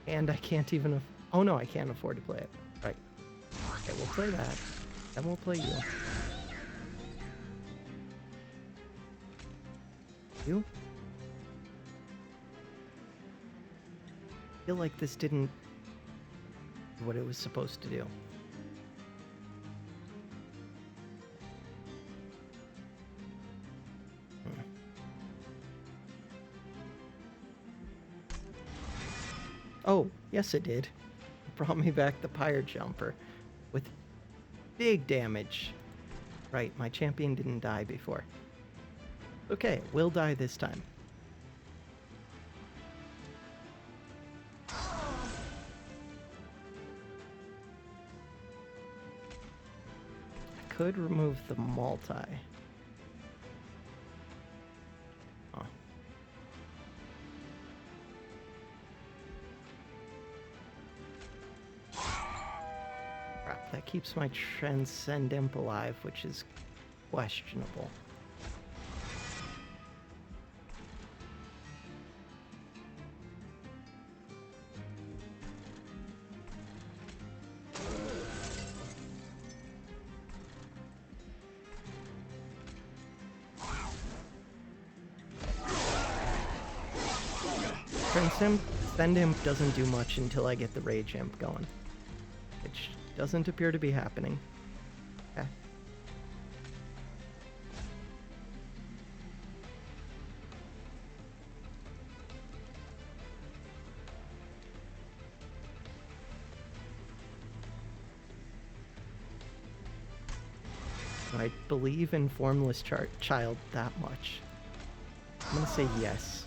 And I can't even... Oh no, I can't afford to play it. Right. Okay, we'll play that. Then we'll play you. You? I feel like this didn't do what it was supposed to do. Oh, yes it did. It brought me back the Pyre Jumper with big damage. Right, my champion didn't die before. Okay, will die this time. I could remove the multi. Oh. Crap, that keeps my Transcend Imp alive, which is questionable. Transcend Imp doesn't do much until I get the Rage Imp going, which doesn't appear to be happening. Okay. I believe in Formless Child that much. I'm gonna say yes.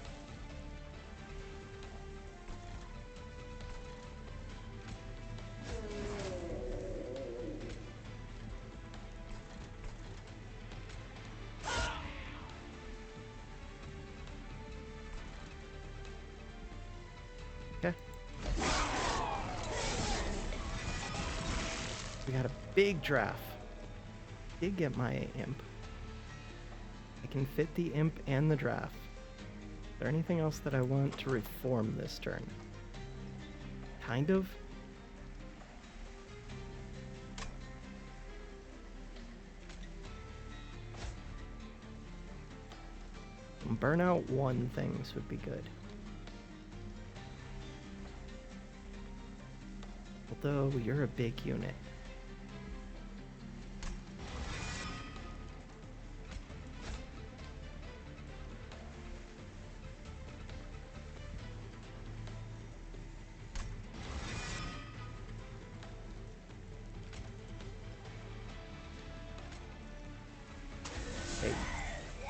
Okay. We got a big draft. Did get my imp. I can fit the imp and the draft. Is there anything else that I want to reform this turn? Kind of. Some burnout 1 things would be good. Although you're a big unit.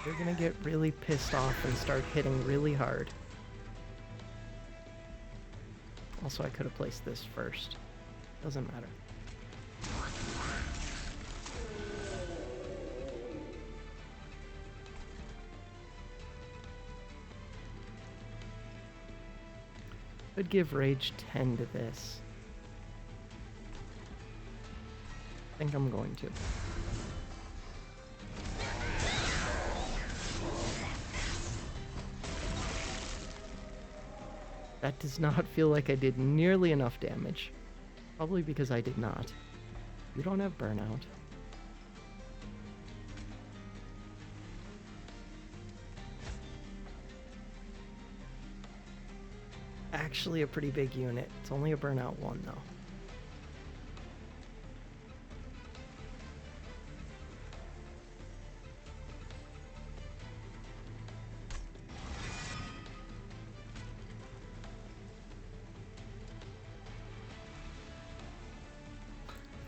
You're gonna get really pissed off and start hitting really hard. Also, I could have placed this first. Doesn't matter. Could give Rage 10 to this. I think I'm going to. That does not feel like I did nearly enough damage. Probably because I did not. You don't have burnout. Actually a pretty big unit. It's only a burnout 1 though.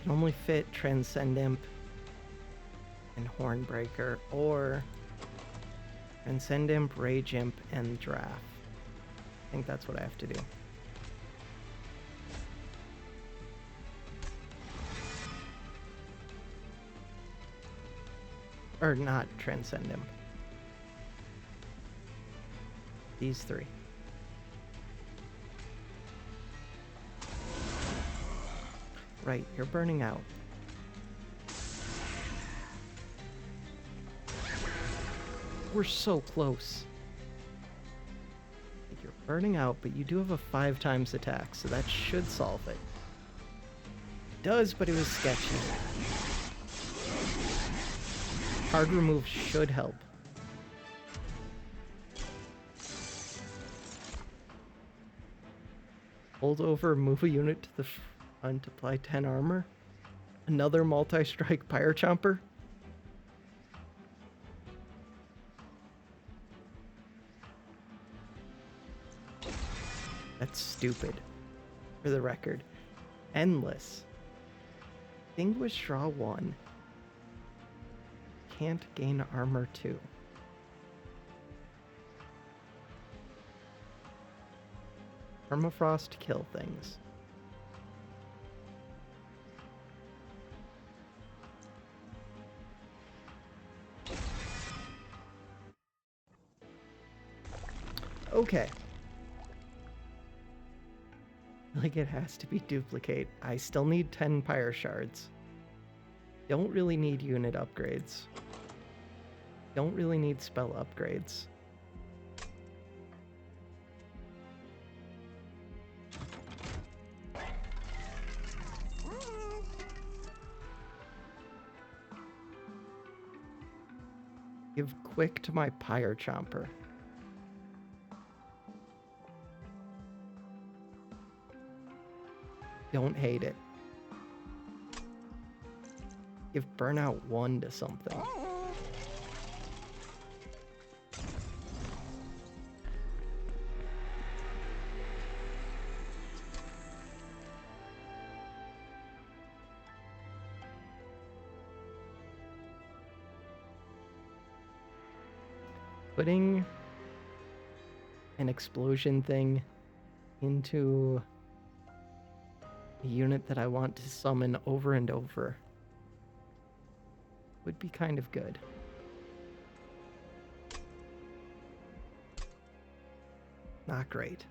can only fit Transcend Imp and Hornbreaker, or Transcend Imp, Rage Imp, and Draft. I think that's what I have to do. Or not Transcend Imp. These three. Right, you're burning out. We're so close. You're burning out, but you do have a 5 times attack, so that should solve it. It does, but it was sketchy. Hard remove should help. Hold over, move a unit to the front, apply 10 armor. Another multi-strike Pyre Chomper. That's stupid, for the record. Endless. Distinguish, draw 1. Can't gain armor 2. Permafrost, kill things. Okay. Like it has to be duplicate. I still need 10 Pyre Shards. Don't really need unit upgrades. Don't really need spell upgrades. Give quick to my Pyre Chomper. Don't hate it. Give Burnout 1 to something. Putting an explosion thing into a unit that I want to summon over and over would be kind of good. Not great.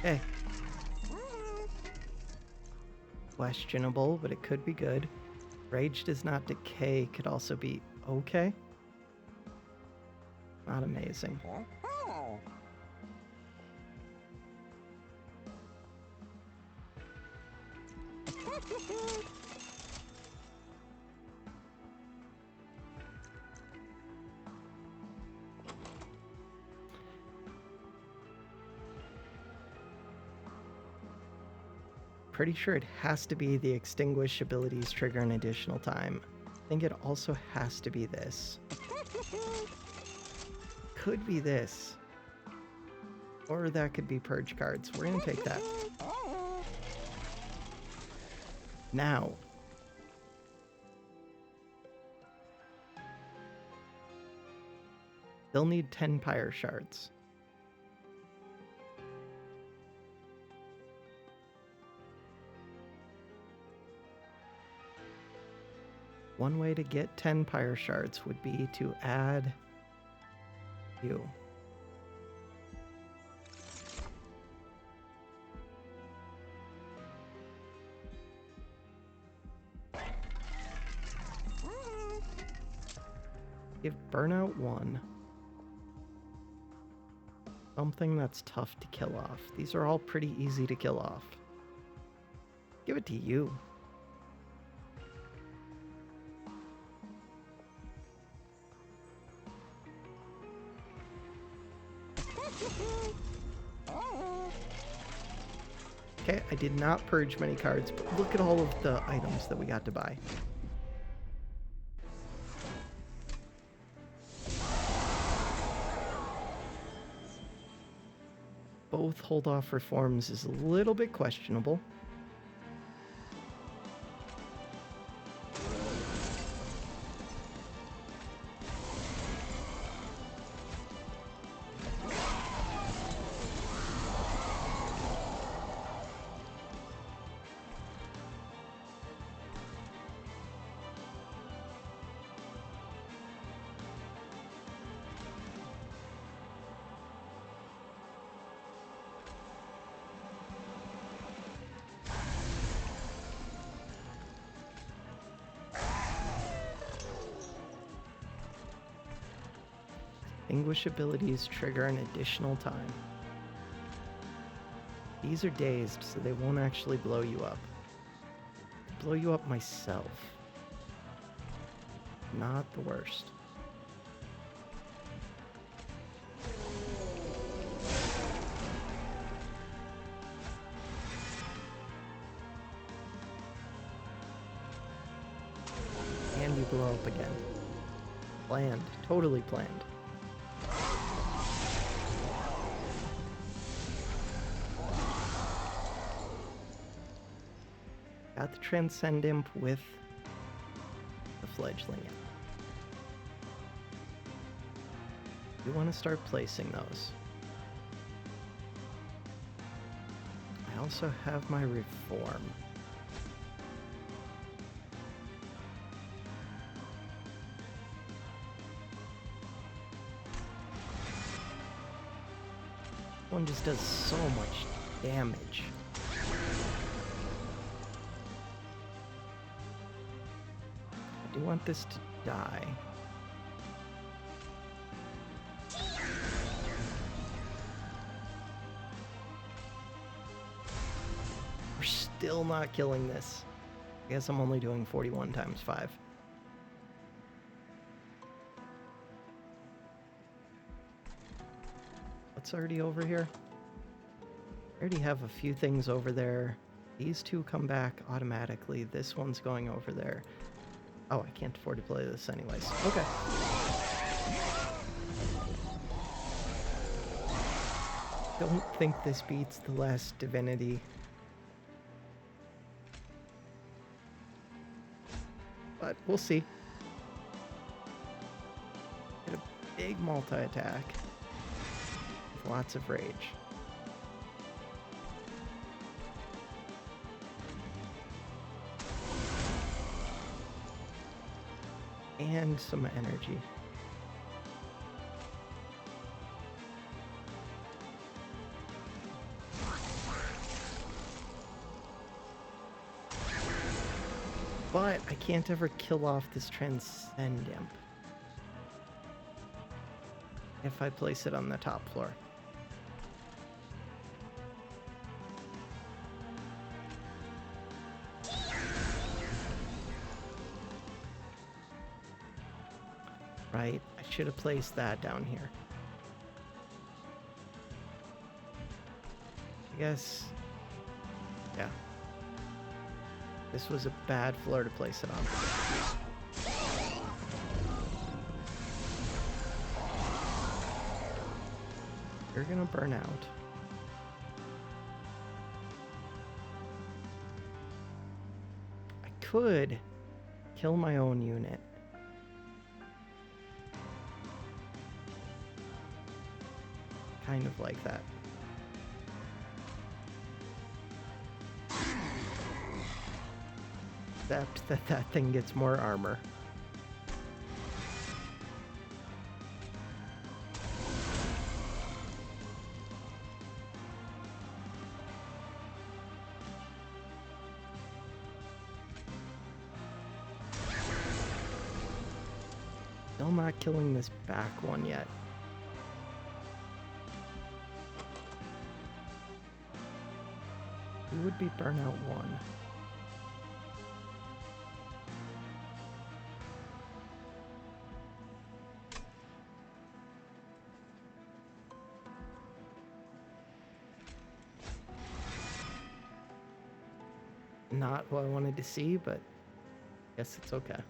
Okay. Questionable, but it could be good. Rage does not decay could also be okay. Not amazing. Pretty sure it has to be the extinguish abilities trigger an additional time. I think it also has to be this. Could be this. Or that could be purge cards. We're gonna take that. Now. They'll need 10 Pyre Shards. One way to get 10 Pyre Shards would be to add you. Give Burnout 1. Something that's tough to kill off. These are all pretty easy to kill off. Give it to you. Okay, I did not purge many cards, but look at all of the items that we got to buy. Both hold off reforms is a little bit questionable. Distinguish abilities trigger an additional time. These are dazed, so they won't actually blow you up. Blow you up myself. Not the worst. And you blow up again. Planned. Totally planned. Got the Transcend Imp with the Fledgling Imp. You want to start placing those. I also have my Reform. One just does so much damage. I do want this to die. We're still not killing this. I guess I'm only doing 41 times 5. What's already over here? I already have a few things over there. These two come back automatically. This one's going over there. Oh, I can't afford to play this anyways. Okay. Don't think this beats the last Divinity. But we'll see. Get a big multi-attack. Lots of rage. And some energy. But I can't ever kill off this Transcend Imp if I place it on the top floor. Right, I should have placed that down here. I guess, yeah. This was a bad floor to place it on. You're gonna burn out. I could kill my own unit. Kind of like that. Except that that thing gets more armor. Still not killing this back one yet. Who would be burnout 1? Not what I wanted to see, but I guess it's okay.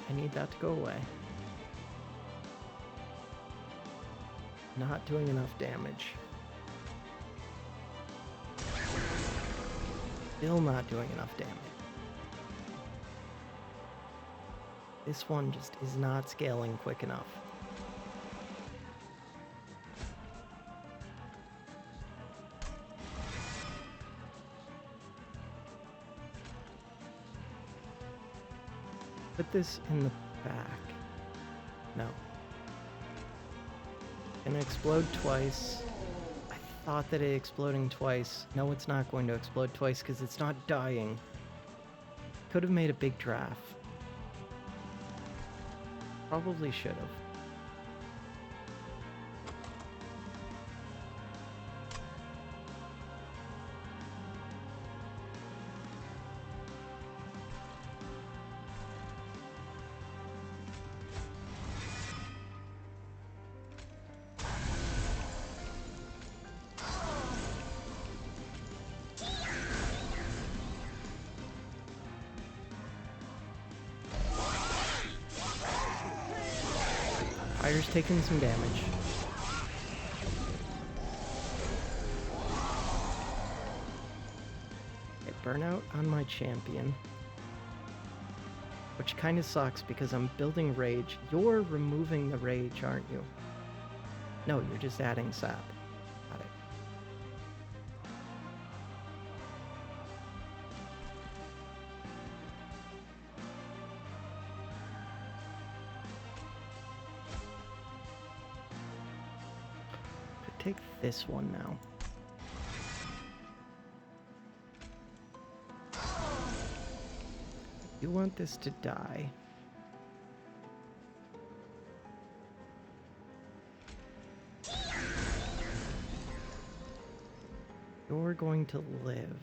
I need that to go away. Not doing enough damage. Still not doing enough damage. This one just is not scaling quick enough. Put this in the back. No. Gonna explode twice. I thought that it exploding twice. No, it's not going to explode twice because it's not dying. Could have made a big draft. Probably should have. Fire's taking some damage. Okay, burnout on my champion. Which kind of sucks because I'm building rage. You're removing the rage, aren't you? No, you're just adding sap. Got it. Take this one now. You want this to die. You're going to live.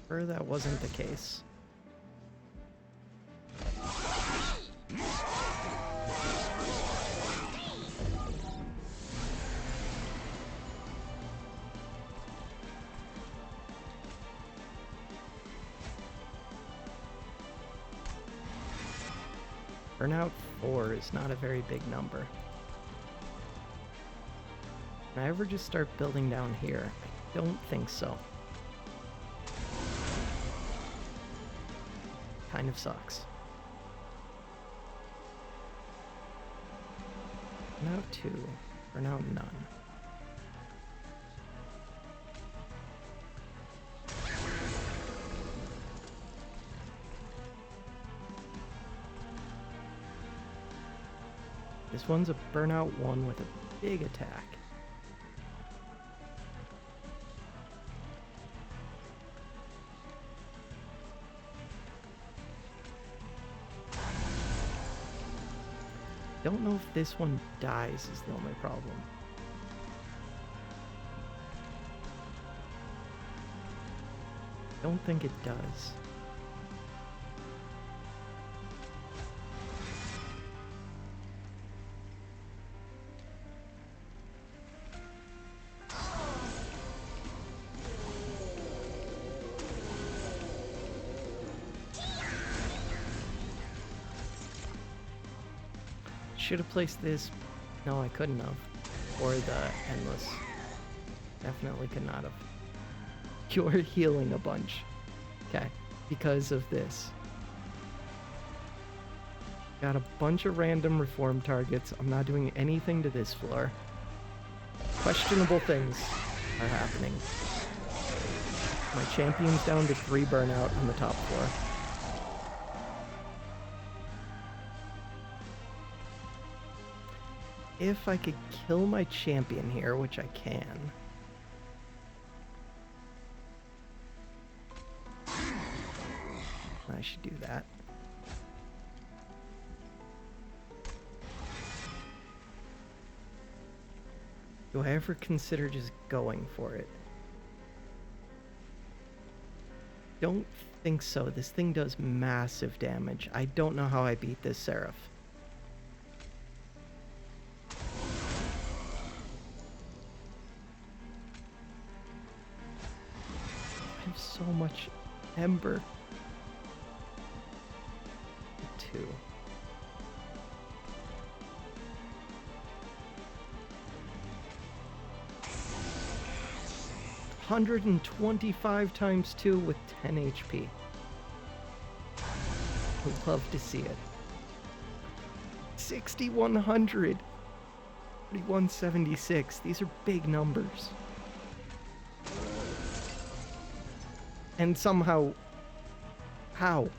Or that wasn't the case. Burnout 4 is not a very big number. Can I ever just start building down here? I don't think so. Kind of sucks. Burnout 2. Burnout none. This one's a burnout 1 with a big attack. Don't know if this one dies is the only problem. Don't think it does. Should have placed this. No, I couldn't have. Or the endless. Definitely could not have. You're healing a bunch. Okay, because of this. Got a bunch of random reform targets. I'm not doing anything to this floor. Questionable things are happening. My champion's down to 3 burnout on the top floor. If I could kill my champion here, which I can. I should do that. Do I ever consider just going for it? Don't think so. This thing does massive damage. I don't know how I beat this Seraph. I have so much Ember. 2. 125 times 2 with 10 HP. Would love to see it. 6,100. 3,176. These are big numbers. And somehow... How?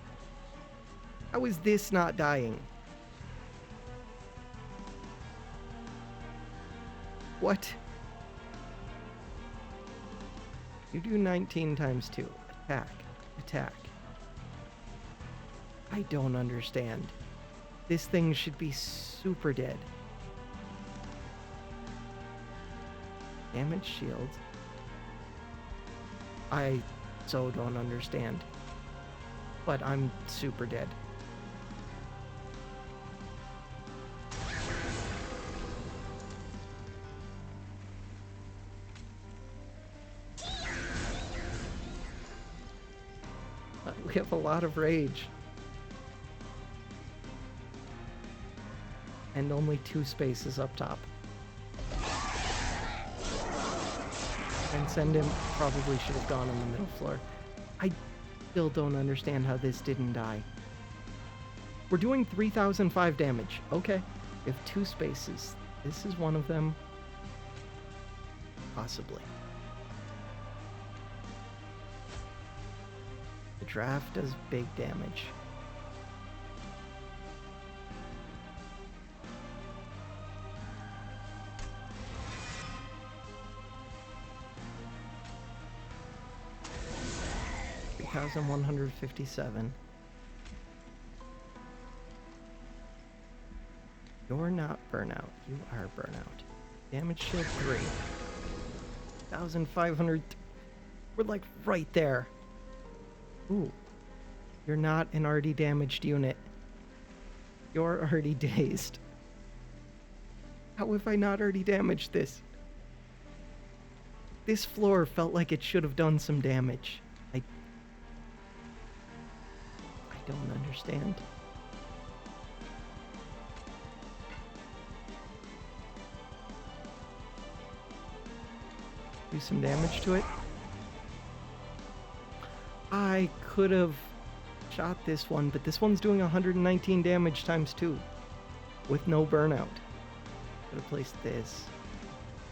How is this not dying? What? You do 19 times 2. Attack. Attack. I don't understand. This thing should be super dead. Damage shield. I so don't understand. But I'm super dead. We have a lot of rage. And only 2 spaces up top. And send him probably should have gone on the middle floor. I still don't understand how this didn't die. We're doing 3005 damage. Okay. We have 2 spaces. This is one of them. Possibly. The draft does big damage. $1,157. You're not burnout. You are burnout. Damage shield 3. 1,500. We're like right there. Ooh. You're not an already damaged unit. You're already dazed. How have I not already damaged this? This floor felt like it should have done some damage. I don't understand. Do some damage to it. I could have shot this one, but this one's doing 119 damage times 2 with no burnout. Could have placed this.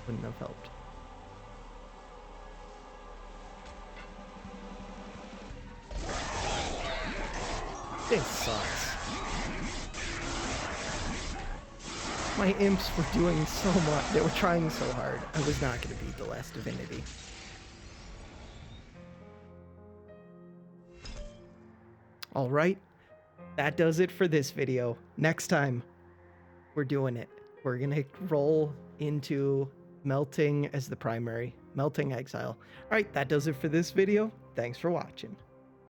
Wouldn't have helped. This sucks. My imps were doing so much. They were trying so hard. I was not going to beat the last Divinity. Alright. That does it for this video. Next time, we're doing it. We're going to roll into Melting as the primary. Melting Exile. Alright, that does it for this video. Thanks for watching.